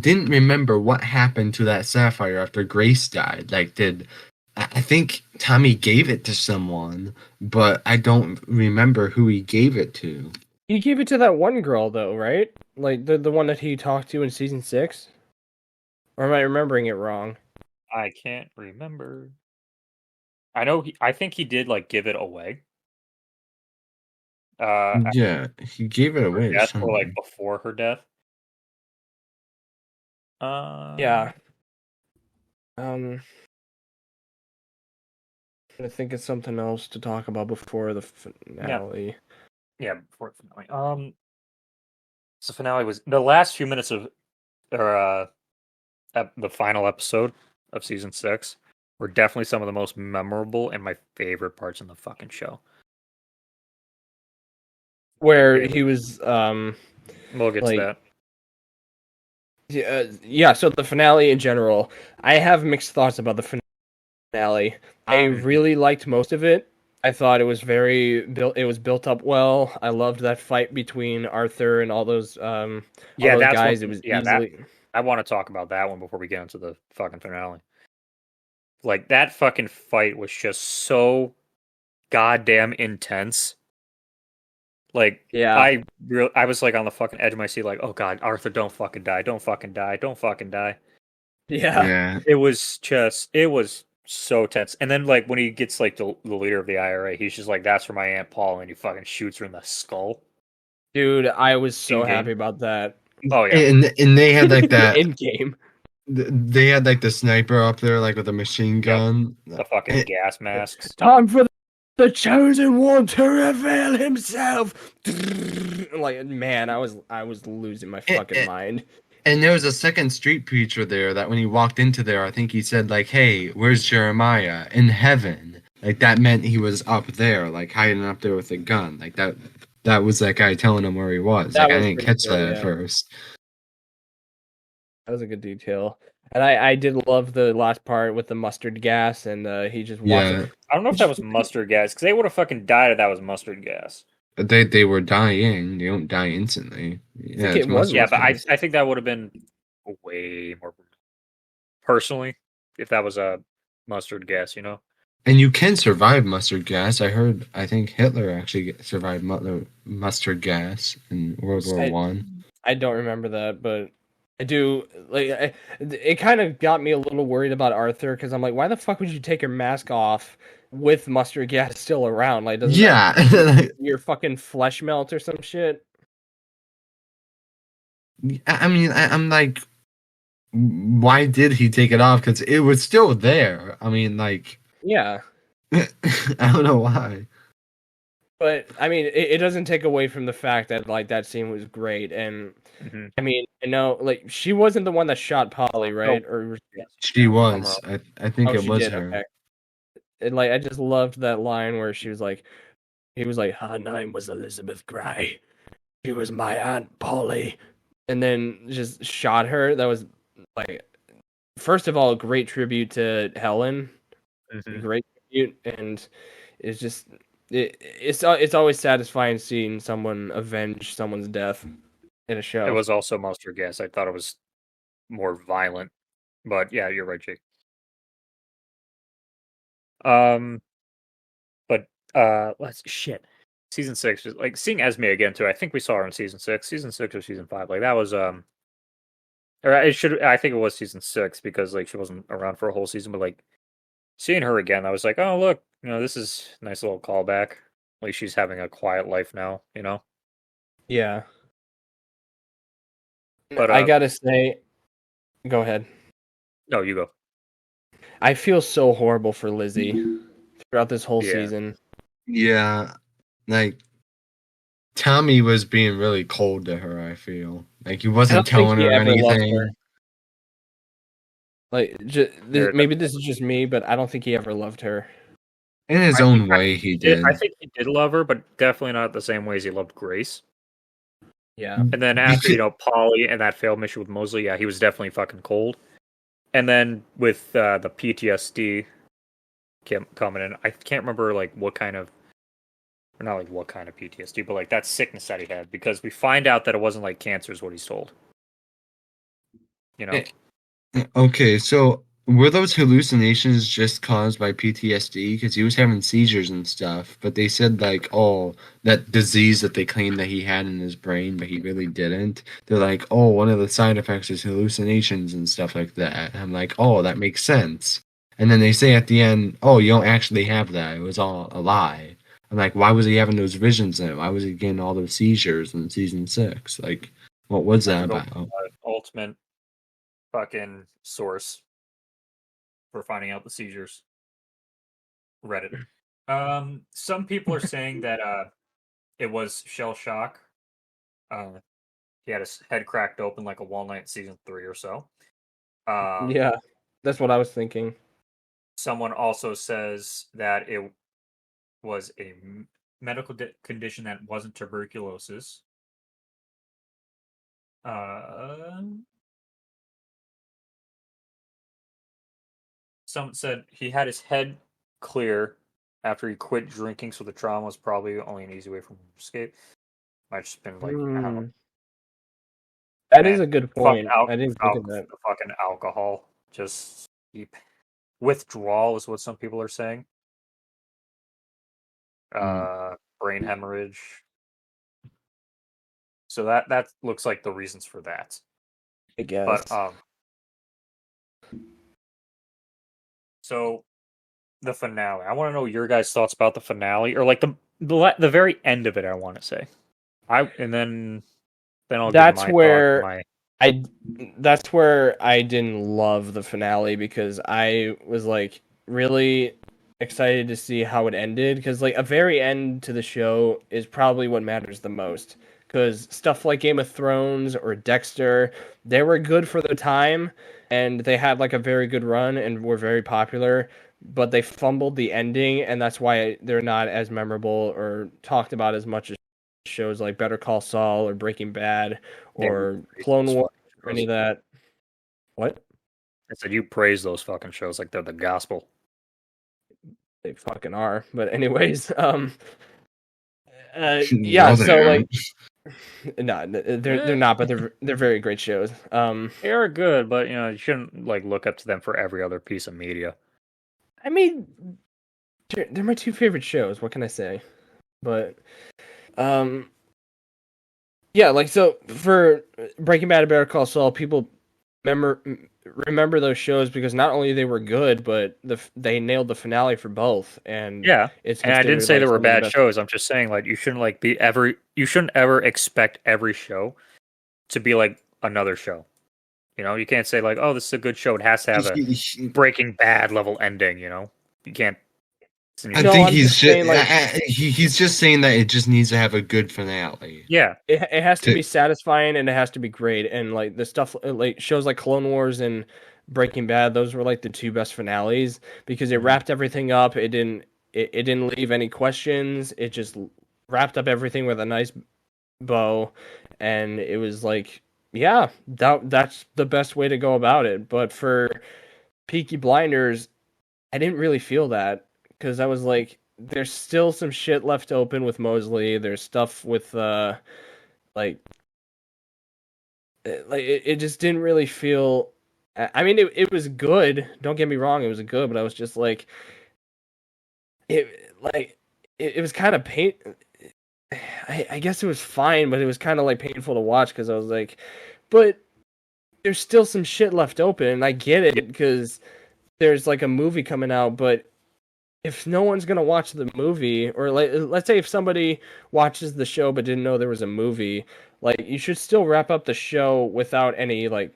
[SPEAKER 2] didn't remember what happened to that sapphire after Grace died. Like did I think Tommy gave it to someone, but I don't remember who he gave it to.
[SPEAKER 3] He gave it to that one girl though, right? Like the one that he talked to in season 6. Or am I remembering it wrong?
[SPEAKER 1] I can't remember. I know. I think he did like give it away. After
[SPEAKER 2] Yeah, he gave it
[SPEAKER 1] her
[SPEAKER 2] away to
[SPEAKER 1] death or like
[SPEAKER 2] someone.
[SPEAKER 1] before her death. Uh,
[SPEAKER 3] Yeah. Um, I think it's something else to talk about before the
[SPEAKER 1] yeah,
[SPEAKER 3] finale.
[SPEAKER 1] yeah. Before the finale. So finale was the last few minutes of or the final episode of season 6 were definitely some of the most memorable and my favorite parts in the fucking show.
[SPEAKER 3] Where
[SPEAKER 1] It
[SPEAKER 3] he was
[SPEAKER 1] we'll get to
[SPEAKER 3] like
[SPEAKER 1] that.
[SPEAKER 3] yeah, so the finale in general, I have mixed thoughts about the finale. I really liked most of it. I thought it was it was built up well. I loved that fight between Arthur and all
[SPEAKER 1] Yeah,
[SPEAKER 3] those
[SPEAKER 1] that's one.
[SPEAKER 3] guys. It was
[SPEAKER 1] Yeah, that
[SPEAKER 3] easily
[SPEAKER 1] I want to talk about that one before we get into the fucking finale. Like that fucking fight was just so goddamn intense. Like
[SPEAKER 3] yeah.
[SPEAKER 1] I was like on the fucking edge of my seat, like, oh god, Arthur, don't fucking die, don't fucking die, don't fucking die.
[SPEAKER 3] Yeah.
[SPEAKER 2] Yeah,
[SPEAKER 1] It was so tense. And then like when he gets like the leader of the IRA, he's just like, that's for my Aunt Paul, and he fucking shoots her in the skull.
[SPEAKER 3] Dude, I was so
[SPEAKER 1] In game.
[SPEAKER 3] happy about that.
[SPEAKER 1] Oh yeah.
[SPEAKER 2] and they had like that.
[SPEAKER 3] In game.
[SPEAKER 2] They had like the sniper up there, like with a machine
[SPEAKER 1] Yep.
[SPEAKER 2] gun.
[SPEAKER 1] The fucking gas masks.
[SPEAKER 3] Time for the chosen one to reveal himself. Like man, I was losing my fucking mind.
[SPEAKER 2] And there was a second street preacher there that when he walked into there, I think he said like, "Hey, where's Jeremiah in heaven?" Like that meant he was up there, like hiding up there with a gun. Like that. That was that guy telling him where he was.
[SPEAKER 3] That
[SPEAKER 2] Like I
[SPEAKER 3] was
[SPEAKER 2] didn't
[SPEAKER 3] pretty
[SPEAKER 2] catch
[SPEAKER 3] cool,
[SPEAKER 2] that at
[SPEAKER 3] yeah.
[SPEAKER 2] first.
[SPEAKER 3] That was a good detail. And I did love the last part with the mustard gas and he just walks up.
[SPEAKER 2] Yeah,
[SPEAKER 1] I don't know if that was mustard gas, because they would have fucking died if that was mustard gas.
[SPEAKER 2] they were dying. They don't die instantly.
[SPEAKER 3] I
[SPEAKER 2] Yeah,
[SPEAKER 3] think
[SPEAKER 2] it's
[SPEAKER 3] it was
[SPEAKER 1] Yeah, but
[SPEAKER 3] mustard.
[SPEAKER 1] I think that would have been way more personally if that was a mustard gas, you know?
[SPEAKER 2] And you can survive mustard gas. I heard. I think Hitler actually survived mustard gas in World War One.
[SPEAKER 3] I don't remember that, but I do. It kind of got me a little worried about Arthur because I'm like, why the fuck would you take your mask off with mustard gas still around? Like, doesn't
[SPEAKER 2] Yeah,
[SPEAKER 3] your fucking flesh melt or some shit?
[SPEAKER 2] I mean, I'm like, why did he take it off? Because it was still there. I mean, like,
[SPEAKER 3] Yeah.
[SPEAKER 2] I don't know why.
[SPEAKER 3] But I mean, it doesn't take away from the fact that like that scene was great, and
[SPEAKER 1] Mm-hmm.
[SPEAKER 3] I mean, I know like she wasn't the one that shot Polly, right?
[SPEAKER 1] Oh,
[SPEAKER 3] Or
[SPEAKER 1] yes.
[SPEAKER 2] She
[SPEAKER 1] Yeah, I'm
[SPEAKER 2] was.
[SPEAKER 1] wrong.
[SPEAKER 2] I think
[SPEAKER 3] oh,
[SPEAKER 2] it
[SPEAKER 3] she
[SPEAKER 2] was
[SPEAKER 3] did.
[SPEAKER 2] her.
[SPEAKER 3] Okay. And like I just loved that line where he was like, her name was Elizabeth Grey. She was my Aunt Polly. And then just shot her. That was like, first of all, a great tribute to Helen.
[SPEAKER 1] Mm-hmm.
[SPEAKER 3] Great tribute, and it's just it's always satisfying seeing someone avenge someone's death in a show.
[SPEAKER 1] It was also mustard gas. I thought it was more violent, but yeah, you're right, Jake. But let's shit. Season 6 is like seeing Esme again too. I think we saw her in season 6, season 6 or season 5. Like that was or it should. I think it was season 6 because like she wasn't around for a whole season. But like seeing her again, I was like, oh look, this is a nice little callback. Like she's having a quiet life now,
[SPEAKER 3] Yeah.
[SPEAKER 1] But
[SPEAKER 3] I gotta say, go ahead.
[SPEAKER 1] No, you go.
[SPEAKER 3] I feel so horrible for Lizzie throughout this whole season.
[SPEAKER 2] Yeah, like Tommy was being really cold to her. I feel like he wasn't telling her anything.
[SPEAKER 3] Like, maybe this is just me, but I don't think he ever loved her.
[SPEAKER 2] In his own way, he did.
[SPEAKER 1] I think he did love her, but definitely not the same way as he loved Grace.
[SPEAKER 3] Yeah.
[SPEAKER 1] And then after, Polly and that failed mission with Mosley, yeah, he was definitely fucking cold. And then with the PTSD coming in, I can't remember, like, what kind of PTSD, but, like, that sickness that he had, because we find out that it wasn't, like, cancer is what he's told.
[SPEAKER 2] Okay, so were those hallucinations just caused by PTSD? Because he was having seizures and stuff, but they said, like, oh, that disease that they claimed that he had in his brain, but he really didn't. They're like, oh, one of the side effects is hallucinations and stuff like that. And I'm like, oh, that makes sense. And then they say at the end, oh, you don't actually have that. It was all a lie. I'm like, why was he having those visions then? Why was he getting all those seizures in season 6? Like, what was that about?
[SPEAKER 1] Ultimate fucking source for finding out the seizures. Reddit. Some people are saying that it was shell shock. He had his head cracked open like a walnut in season 3 or so.
[SPEAKER 3] Yeah, that's what I was thinking.
[SPEAKER 1] Someone also says that it was a medical condition that wasn't tuberculosis. Some said he had his head clear after he quit drinking, so the trauma was probably only an easy way for him to escape. Might just been like, I don't know.
[SPEAKER 3] That is a good point. I didn't think of that.
[SPEAKER 1] The fucking alcohol, just withdrawal is what some people are saying. Brain hemorrhage. So that looks like the reasons for that.
[SPEAKER 3] I guess.
[SPEAKER 1] But so the finale. I want to know your guys' thoughts about the finale, or like the very end of it. I want to say, then I'll.
[SPEAKER 3] That's where That's where I didn't love the finale, because I was like really excited to see how it ended, because like a very end to the show is probably what matters the most. Because stuff like Game of Thrones or Dexter, they were good for the time, and they had like a very good run and were very popular, but they fumbled the ending, and that's why they're not as memorable or talked about as much as shows like Better Call Saul or Breaking Bad or Clone Wars or any of that. What?
[SPEAKER 1] I said you praise those fucking shows like they're the gospel.
[SPEAKER 3] They fucking are. But anyways, yeah, so like no, they're not, but they're very great shows.
[SPEAKER 1] They are good, but you shouldn't like look up to them for every other piece of media.
[SPEAKER 3] I mean, they're my two favorite shows. What can I say? But yeah, like so for Breaking Bad and Better Call Saul, people remember those shows because not only they were good, but they nailed the finale for both. And
[SPEAKER 1] yeah, and I didn't say they were bad shows. I'm just saying like you shouldn't ever expect every show to be like another show. You can't say like, oh, this is a good show. It has to have a Breaking Bad level ending. You can't
[SPEAKER 2] I think he's just saying that it just needs to have a good finale.
[SPEAKER 1] Yeah,
[SPEAKER 3] it has to be satisfying and it has to be great. And like the stuff like shows like Clone Wars and Breaking Bad, those were like the two best finales because it wrapped everything up. It didn't leave any questions. It just wrapped up everything with a nice bow, and it was like, yeah, that's the best way to go about it. But for Peaky Blinders, I didn't really feel that because I was like, there's still some shit left open with Mosley. There's stuff with like it just didn't really feel. I mean, it was good. Don't get me wrong, it was good, but I was just like, it was kind of pain. I guess it was fine, but it was kind of like painful to watch because I was like, but there's still some shit left open, and I get it because there's like a movie coming out, but if no one's gonna watch the movie, or like let's say if somebody watches the show but didn't know there was a movie, like you should still wrap up the show without any like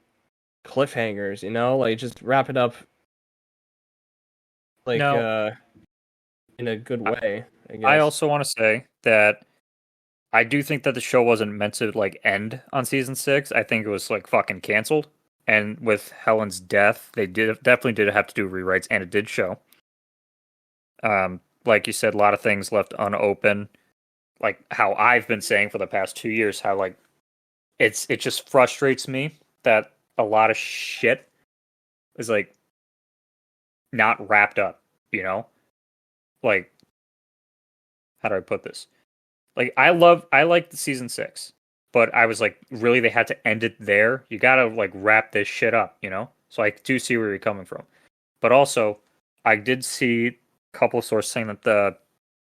[SPEAKER 3] cliffhangers, you know, like just wrap it up like in a good way. I guess.
[SPEAKER 1] I also want to say that I do think that the show wasn't meant to like end on season 6. I think it was like fucking canceled. And with Helen's death, they definitely did have to do rewrites, and it did show. Like you said, a lot of things left unopened. Like how I've been saying for the past 2 years, how like it just frustrates me that a lot of shit is like not wrapped up. You know, like how do I put this? Like I like the season 6, but I was like, really, they had to end it there. You gotta like wrap this shit up, you know. So I do see where you're coming from, but also I did see a couple of sources saying that the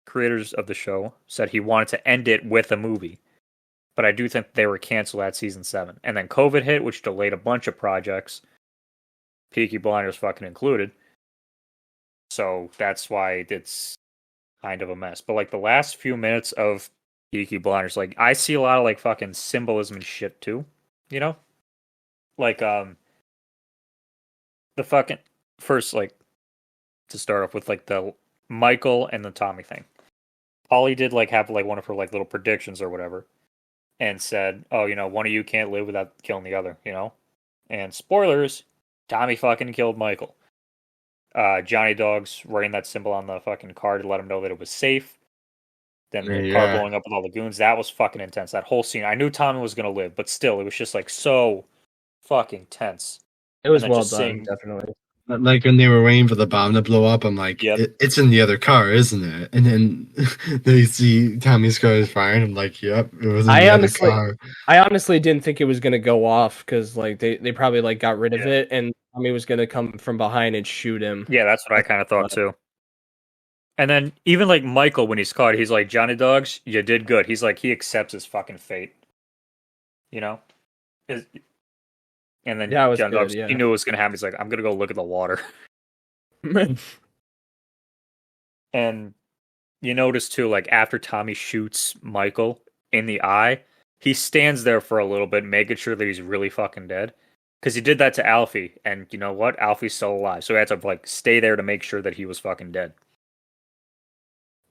[SPEAKER 1] creators of the show said he wanted to end it with a movie, but I do think they were canceled at season 7, and then COVID hit, which delayed a bunch of projects, Peaky Blinders fucking included. So that's why it's kind of a mess. But like the last few minutes of Peaky Blinders, like I see a lot of like fucking symbolism and shit too, you know? Like the fucking first, like, to start off with, like the Michael and the Tommy thing. Polly did like have like one of her like little predictions or whatever, and said, "Oh, you know, one of you can't live without killing the other," you know? And spoilers, Tommy fucking killed Michael. Johnny Dog's writing that symbol on the fucking car to let him know that it was safe. Then the car blowing up with all the goons. That was fucking intense. That whole scene. I knew Tommy was going to live, but still, it was just like so fucking tense.
[SPEAKER 3] It was well done, definitely.
[SPEAKER 2] Like when they were waiting for the bomb to blow up, I'm like, it's in the other car, isn't it? And then they see Tommy's car is firing. I'm like, yep, it was in the other car.
[SPEAKER 3] I honestly didn't think it was going to go off because like they probably like got rid of it, and Tommy was going to come from behind and shoot him.
[SPEAKER 1] Yeah, that's what I kind of thought too. And then even like Michael, when he's caught, he's like, "Johnny Dogs, you did good." He's like, he accepts his fucking fate. You know? And then Johnny Dogs, he knew it was going to happen. He's like, "I'm going to go look at the water." And you notice too, like after Tommy shoots Michael in the eye, he stands there for a little bit, making sure that he's really fucking dead. Because he did that to Alfie, and you know what? Alfie's still alive, so he had to like stay there to make sure that he was fucking dead.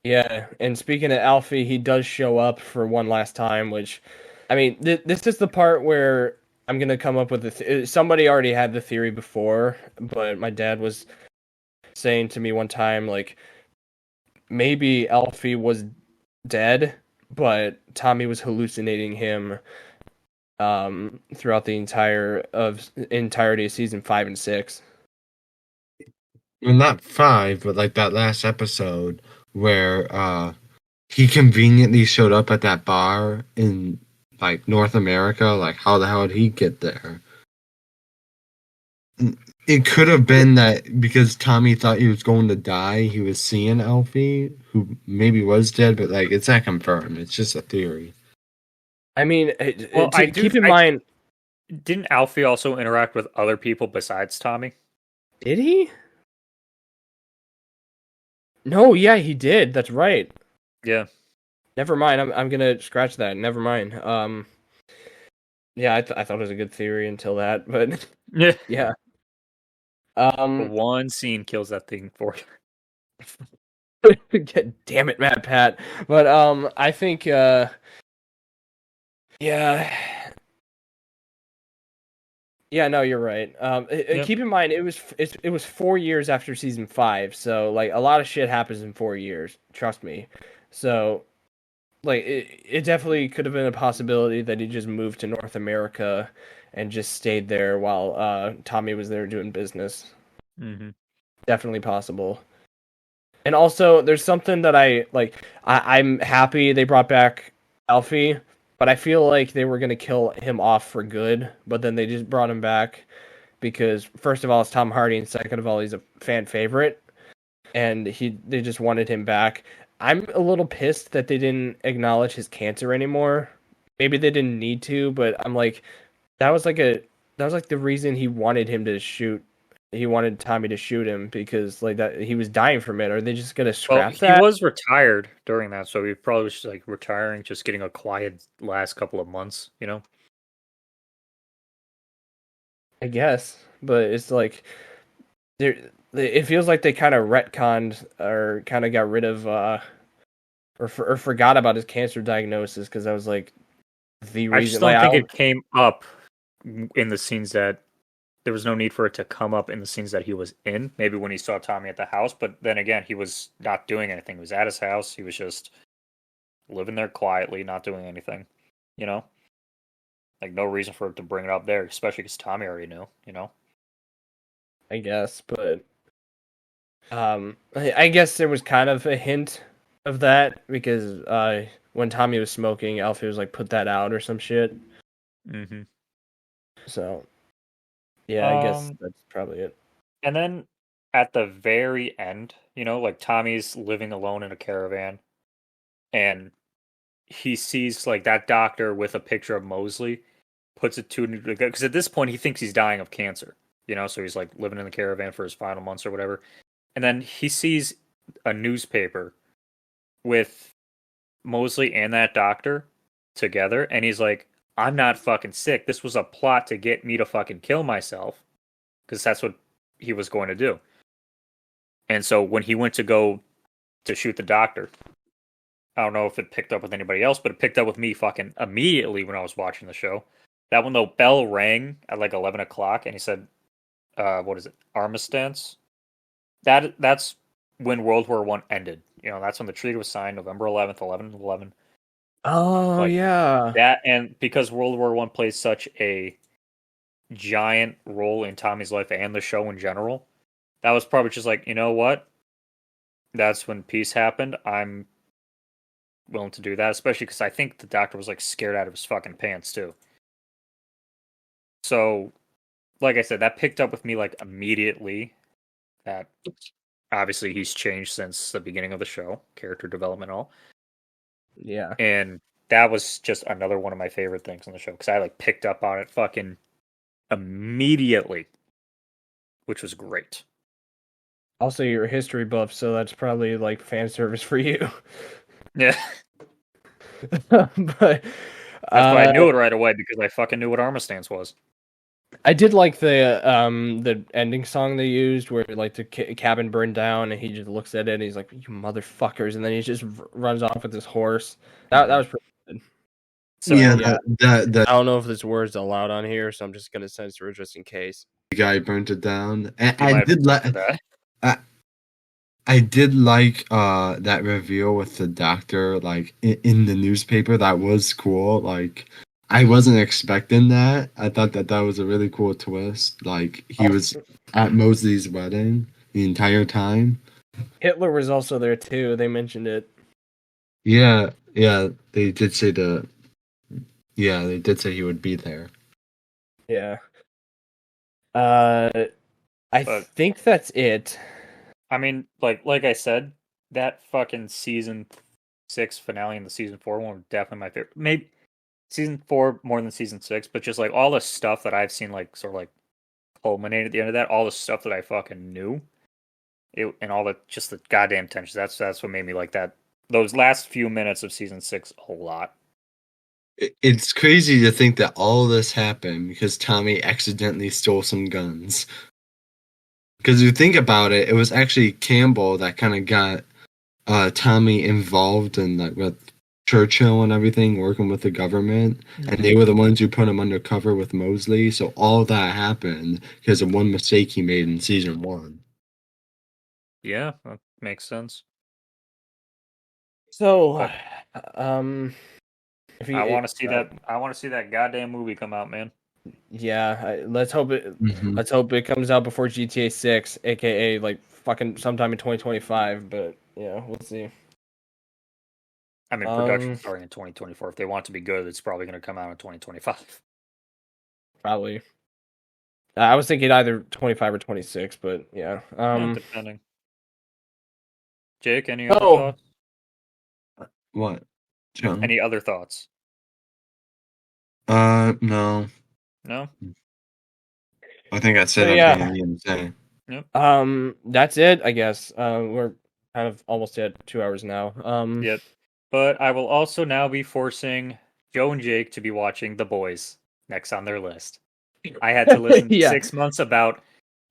[SPEAKER 3] Yeah, and speaking of Alfie, he does show up for one last time, which, I mean, this is the part where I'm going to come up with somebody already had the theory before, but my dad was saying to me one time, like, maybe Alfie was dead, but Tommy was hallucinating him throughout the entirety of season 5 and 6.
[SPEAKER 2] Well, not 5, but like that last episode where he conveniently showed up at that bar in like North America. Like, how the hell did he get there? It could have been that because Tommy thought he was going to die, he was seeing Alfie, who maybe was dead, but like it's not confirmed. It's just a theory.
[SPEAKER 3] I mean, keep in mind,
[SPEAKER 1] didn't Alfie also interact with other people besides Tommy?
[SPEAKER 3] Did he? No, yeah, he did. That's right.
[SPEAKER 1] Yeah.
[SPEAKER 3] Never mind. I'm gonna scratch that. Never mind. Yeah, I thought it was a good theory until that, but yeah.
[SPEAKER 1] One scene kills that thing for you.
[SPEAKER 3] Damn it, Matt Pat. But I think yeah. Yeah, no, you're right.
[SPEAKER 1] Yep.
[SPEAKER 3] Keep in mind it was 4 years after season 5, so like a lot of shit happens in 4 years. Trust me. So like it definitely could have been a possibility that he just moved to North America and just stayed there while Tommy was there doing business.
[SPEAKER 1] Mm-hmm.
[SPEAKER 3] Definitely possible. And also, there's something that I like. I'm happy they brought back Alfie, but I feel like they were gonna kill him off for good. But then they just brought him back because, first of all, it's Tom Hardy, and second of all, he's a fan favorite, and they just wanted him back. I'm a little pissed that they didn't acknowledge his cancer anymore. Maybe they didn't need to, but I'm like, that was like the reason he wanted him to shoot. He wanted Tommy to shoot him because like that he was dying from it. Are they just gonna scrap that?
[SPEAKER 1] He was retired during that, so he probably was like retiring, just getting a quiet last couple of months, you know?
[SPEAKER 3] I guess, but it's like it feels like they kind of retconned or kind of got rid of or forgot about his cancer diagnosis because that was like the reason.
[SPEAKER 1] I just don't think it came up in the scenes that there was no need for it to come up in the scenes that he was in. Maybe when he saw Tommy at the house, but then again, he was not doing anything. He was at his house. He was just living there quietly, not doing anything. You know, like no reason for it to bring it up there, especially because Tommy already knew. You know,
[SPEAKER 3] I guess, but I guess there was kind of a hint of that because when Tommy was smoking, Alfie was like, "Put that out" or some shit.
[SPEAKER 1] Mm-hmm.
[SPEAKER 3] So, yeah, I guess that's probably it.
[SPEAKER 1] And then at the very end, you know, like Tommy's living alone in a caravan, and he sees like that doctor with a picture of Mosley, puts it to because at this point he thinks he's dying of cancer, you know, so he's like living in the caravan for his final months or whatever. And then he sees a newspaper with Mosley and that doctor together, and he's like, I'm not fucking sick. This was a plot to get me to fucking kill myself, because that's what he was going to do. And so when he went to go to shoot the doctor, I don't know if it picked up with anybody else, but it picked up with me fucking immediately when I was watching the show. That when the bell rang at like 11 o'clock, and he said, what is it, Armistice? That's when World War I ended. You know, that's when the treaty was signed, November 11th, 11/11.
[SPEAKER 3] Oh,
[SPEAKER 1] like,
[SPEAKER 3] yeah.
[SPEAKER 1] That, and because World War I plays such a giant role in Tommy's life and the show in general, that was probably just like, you know what? That's when peace happened. I'm willing to do that, especially because I think the doctor was like scared out of his fucking pants too. So, like I said, that picked up with me like immediately. That obviously he's changed since the beginning of the show, character development, all.
[SPEAKER 3] Yeah.
[SPEAKER 1] And that was just another one of my favorite things on the show because I like picked up on it fucking immediately, which was great.
[SPEAKER 3] Also, you're a history buff, so that's probably like fan service for you.
[SPEAKER 1] Yeah.
[SPEAKER 3] But
[SPEAKER 1] that's why I knew it right away because I fucking knew what Armistice was.
[SPEAKER 3] I did like the ending song they used where like the cabin burned down and he just looks at it and he's like, "You motherfuckers," and then he just runs off with his horse. That was pretty good.
[SPEAKER 2] So yeah, that
[SPEAKER 3] I don't know if this word's allowed on here, so I'm just gonna censor it just in case.
[SPEAKER 2] The guy burnt it down, and I did like that. I did like that reveal with the doctor, like in the newspaper. That was cool. Like I wasn't expecting that. I thought that was a really cool twist. Like he was at Mosley's wedding the entire time.
[SPEAKER 3] Hitler was also there too. They mentioned it.
[SPEAKER 2] Yeah, they did say they did say he would be there.
[SPEAKER 3] Yeah. I think that's it.
[SPEAKER 1] I mean, like I said, that fucking season 6 finale and the season 4 one were definitely my favorite. Maybe season 4 more than season 6, but just like all the stuff that I've seen, like sort of like culminate at the end of that, all the stuff that I fucking knew, and all the just the goddamn tension. That's what made me like that. Those last few minutes of season 6 a whole lot.
[SPEAKER 2] It's crazy to think that all this happened because Tommy accidentally stole some guns. Because you think about it, it was actually Campbell that kind of got Tommy involved in like with Churchill and everything, working with the government, and they were the ones who put him undercover with Mosley. So all that happened because of one mistake he made in season 1.
[SPEAKER 1] Yeah, that makes sense.
[SPEAKER 3] So,
[SPEAKER 1] But
[SPEAKER 3] if you,
[SPEAKER 1] I want to see that. I want to see that goddamn movie come out, man.
[SPEAKER 3] Yeah, let's hope it. Let's hope it comes out before GTA 6, aka like fucking sometime in 2025. But yeah, we'll see.
[SPEAKER 1] I mean, production starting in 2024. If they want it to be good, it's probably going to come out in 2025.
[SPEAKER 3] Probably. I was thinking either 25 or 26, but yeah.
[SPEAKER 1] Depending. Jake, any other thoughts?
[SPEAKER 2] What? John?
[SPEAKER 1] Any other thoughts?
[SPEAKER 2] No.
[SPEAKER 1] No?
[SPEAKER 2] I think I said everything I needed to say.
[SPEAKER 1] Yep.
[SPEAKER 3] That's it, I guess. We're kind of almost at 2 hours now.
[SPEAKER 1] Yep. But I will also now be forcing Joe and Jake to be watching The Boys next on their list. I had to listen 6 months about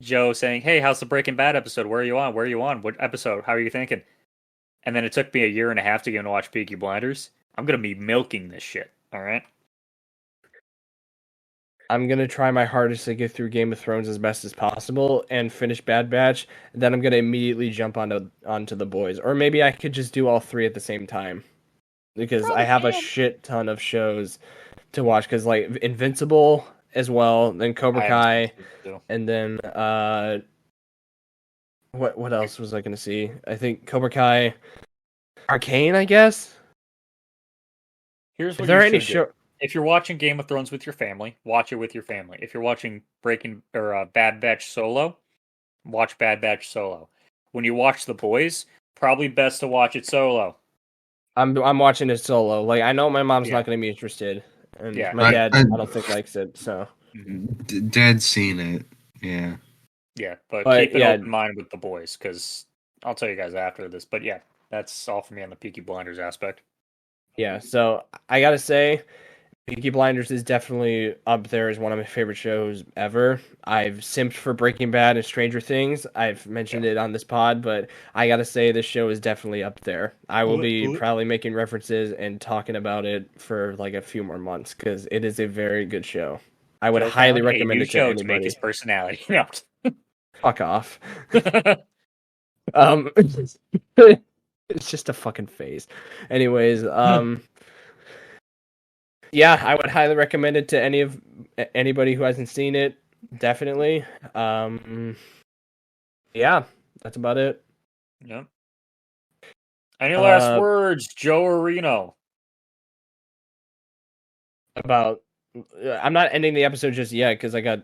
[SPEAKER 1] Joe saying, "Hey, how's the Breaking Bad episode? Where are you on? Where are you on? What episode? How are you thinking?" And then it took me a year and a half to get to watch Peaky Blinders. I'm gonna be milking this shit. All right.
[SPEAKER 3] I'm gonna try my hardest to get through Game of Thrones as best as possible and finish Bad Batch. And then I'm gonna immediately jump onto The Boys, or maybe I could just do all three at the same time, because I have a shit ton of shows to watch. Because like Invincible as well, then Cobra Kai, and then what else was I gonna see? I think Cobra Kai, Arcane, I guess.
[SPEAKER 1] Here's what you should do. If you're watching Game of Thrones with your family, watch it with your family. If you're watching Bad Batch solo, watch Bad Batch solo. When you watch The Boys, probably best to watch it solo.
[SPEAKER 3] I'm watching it solo. Like, I know my mom's not going to be interested, and my dad I don't think likes it. So
[SPEAKER 2] Dad's seen it. Yeah.
[SPEAKER 1] Yeah, but keep an open mind with The Boys, because I'll tell you guys after this. But yeah, that's all for me on the Peaky Blinders aspect.
[SPEAKER 3] Yeah, so I gotta say, Peaky Blinders is definitely up there as one of my favorite shows ever. I've simped for Breaking Bad and Stranger Things. I've mentioned it on this pod, but I gotta say this show is definitely up there. I will be probably making references and talking about it for like a few more months, because it is a very good show. I would highly recommend it to anybody.
[SPEAKER 1] To make his personality. No.
[SPEAKER 3] Fuck off. It's just a fucking phase. Anyways, yeah, I would highly recommend it to anybody who hasn't seen it. Definitely. Yeah, that's about it.
[SPEAKER 1] Yep. Any last words, Joe or Reno?
[SPEAKER 3] I'm not ending the episode just yet because I got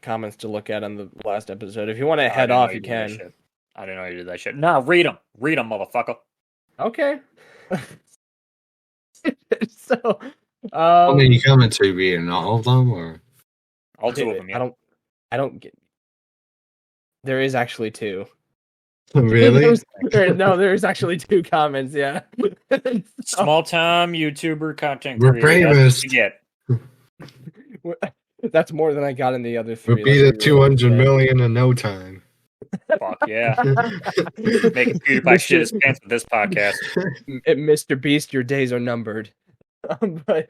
[SPEAKER 3] comments to look at on the last episode. If you want to head off, you can.
[SPEAKER 1] I didn't know you did that shit. Nah, read them, motherfucker.
[SPEAKER 3] Okay. So,
[SPEAKER 2] how many comments are you reading? All of them, or
[SPEAKER 1] all 2 of them? Yeah.
[SPEAKER 3] I don't get. There is actually 2.
[SPEAKER 2] Really?
[SPEAKER 3] There's actually 2 comments. Yeah.
[SPEAKER 1] Small time YouTuber content
[SPEAKER 2] creator. We're bravest.
[SPEAKER 3] That's more than I got in the other 3.
[SPEAKER 2] We'll beat at 200 million in no time.
[SPEAKER 1] Fuck yeah. Making PewDiePie shit his pants with this podcast.
[SPEAKER 3] Mr. Beast, your days are numbered. But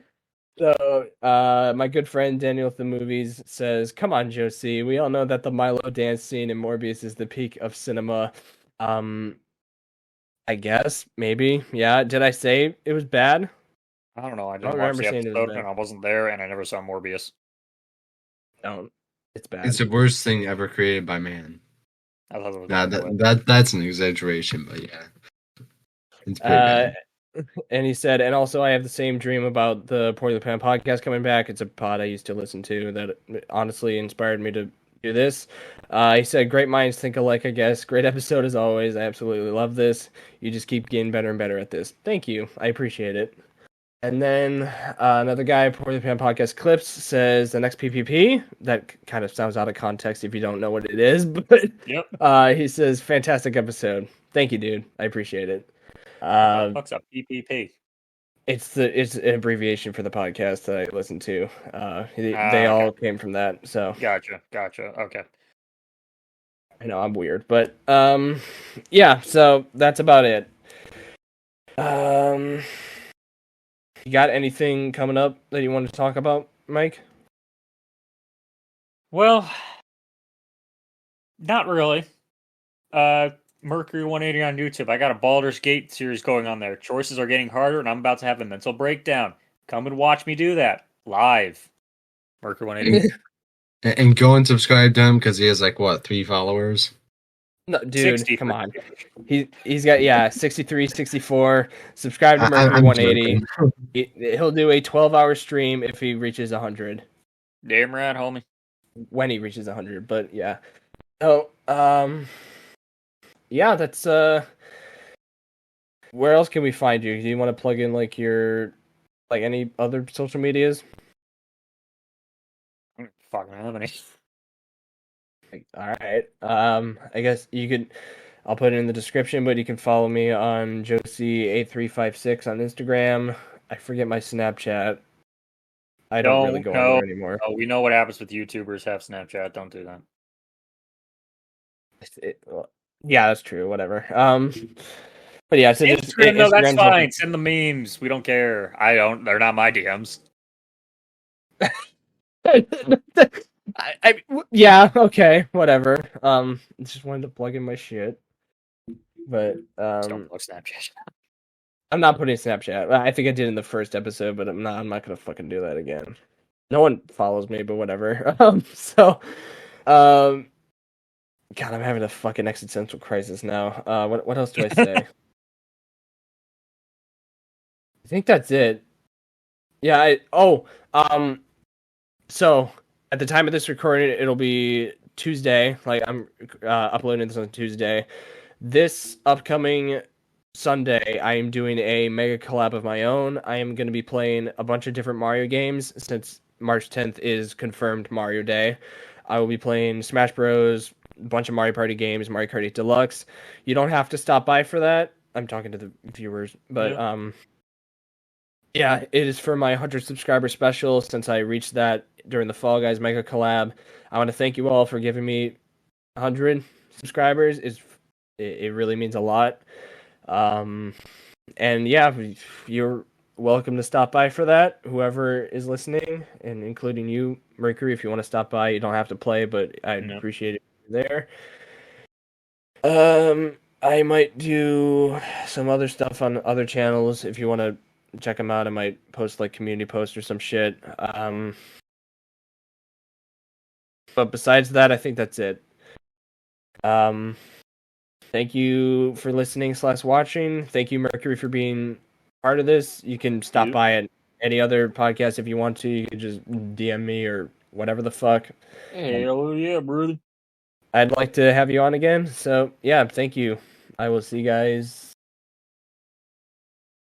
[SPEAKER 3] so, my good friend Daniel with the Movies says, "Come on, Josie. We all know that the Milo dance scene in Morbius is the peak of cinema." I guess, maybe. Yeah. Did I say it was bad?
[SPEAKER 1] I don't know. I didn't watch the episode, and I wasn't there, and I never saw Morbius.
[SPEAKER 3] No, it's bad.
[SPEAKER 2] It's the worst thing ever created by man.
[SPEAKER 1] I thought it
[SPEAKER 2] was that's an exaggeration, but yeah. It's pretty bad.
[SPEAKER 3] And he said, and also I have the same dream about the Port of the Pan podcast coming back. It's a pod I used to listen to that honestly inspired me to do this. He said, great minds think alike, I guess. Great episode as always. I absolutely love this. You just keep getting better and better at this. Thank you. I appreciate it. And then another guy, Port of the Pan podcast clips, says the next PPP. That kind of sounds out of context if you don't know what it is, but he says, fantastic episode. Thank you, dude. I appreciate it.
[SPEAKER 1] What's up, PPP?
[SPEAKER 3] It's an abbreviation for the podcast that I listen to. They all came from that. So
[SPEAKER 1] gotcha. Okay.
[SPEAKER 3] I know I'm weird, but yeah. So that's about it. You got anything coming up that you want to talk about, Mike?
[SPEAKER 1] Well, not really. Mercury 180 on YouTube. I got a Baldur's Gate series going on there. Choices are getting harder, and I'm about to have a mental breakdown. Come and watch me do that live. Mercury 180.
[SPEAKER 2] And go and subscribe to him because he has 3 followers.
[SPEAKER 3] No, dude, 60. Come on. He's got 63, 64. Subscribe to Mercury 180. He'll do a 12-hour stream if he reaches 100.
[SPEAKER 1] Damn right, homie.
[SPEAKER 3] When he reaches 100, but yeah. Oh, yeah, that's where else can we find you? Do you want to plug in your any other social medias?
[SPEAKER 1] I don't fucking have any.
[SPEAKER 3] All right. I guess you could. I'll put it in the description, but you can follow me on Josie8356 on Instagram. I forget my Snapchat. I don't really go on there anymore.
[SPEAKER 1] Oh, we know what happens with YouTubers have Snapchat. Don't do that.
[SPEAKER 3] Yeah, that's true. Whatever. But yeah, so
[SPEAKER 1] Instagram, no, that's fine. Send the memes. We don't care. I don't. They're not my DMs.
[SPEAKER 3] Yeah, okay, whatever. Just wanted to plug in my shit, but
[SPEAKER 1] don't plug Snapchat.
[SPEAKER 3] I'm not putting Snapchat. I think I did in the first episode, but I'm not gonna fucking do that again. No one follows me, but whatever. God, I'm having a fucking existential crisis now. What else do I say? I think that's it. Yeah. So at the time of this recording, it'll be Tuesday. I'm uploading this on Tuesday. This upcoming Sunday, I am doing a mega collab of my own. I am going to be playing a bunch of different Mario games since March 10th is confirmed Mario Day. I will be playing Smash Bros, a bunch of Mario Party games, Mario Kart 8 Deluxe. You don't have to stop by for that. I'm talking to the viewers, but yeah, it is for my 100 subscriber special since I reached that during the Fall Guys Mega Collab. I want to thank you all for giving me 100 subscribers. It really means a lot. And yeah, you're welcome to stop by for that, whoever is listening, and including you, Mercury, if you want to stop by. You don't have to play, but I'd appreciate it if you're there. I might do some other stuff on other channels if you want to check them out. I might post community posts or some shit. But besides that, I think that's it. Thank you for listening / watching. Thank you, Mercury, for being part of this. You can stop by at any other podcast if you want to. You can just DM me or whatever the fuck.
[SPEAKER 1] Hell yeah, brother.
[SPEAKER 3] I'd like to have you on again. So, yeah, thank you. I will see you guys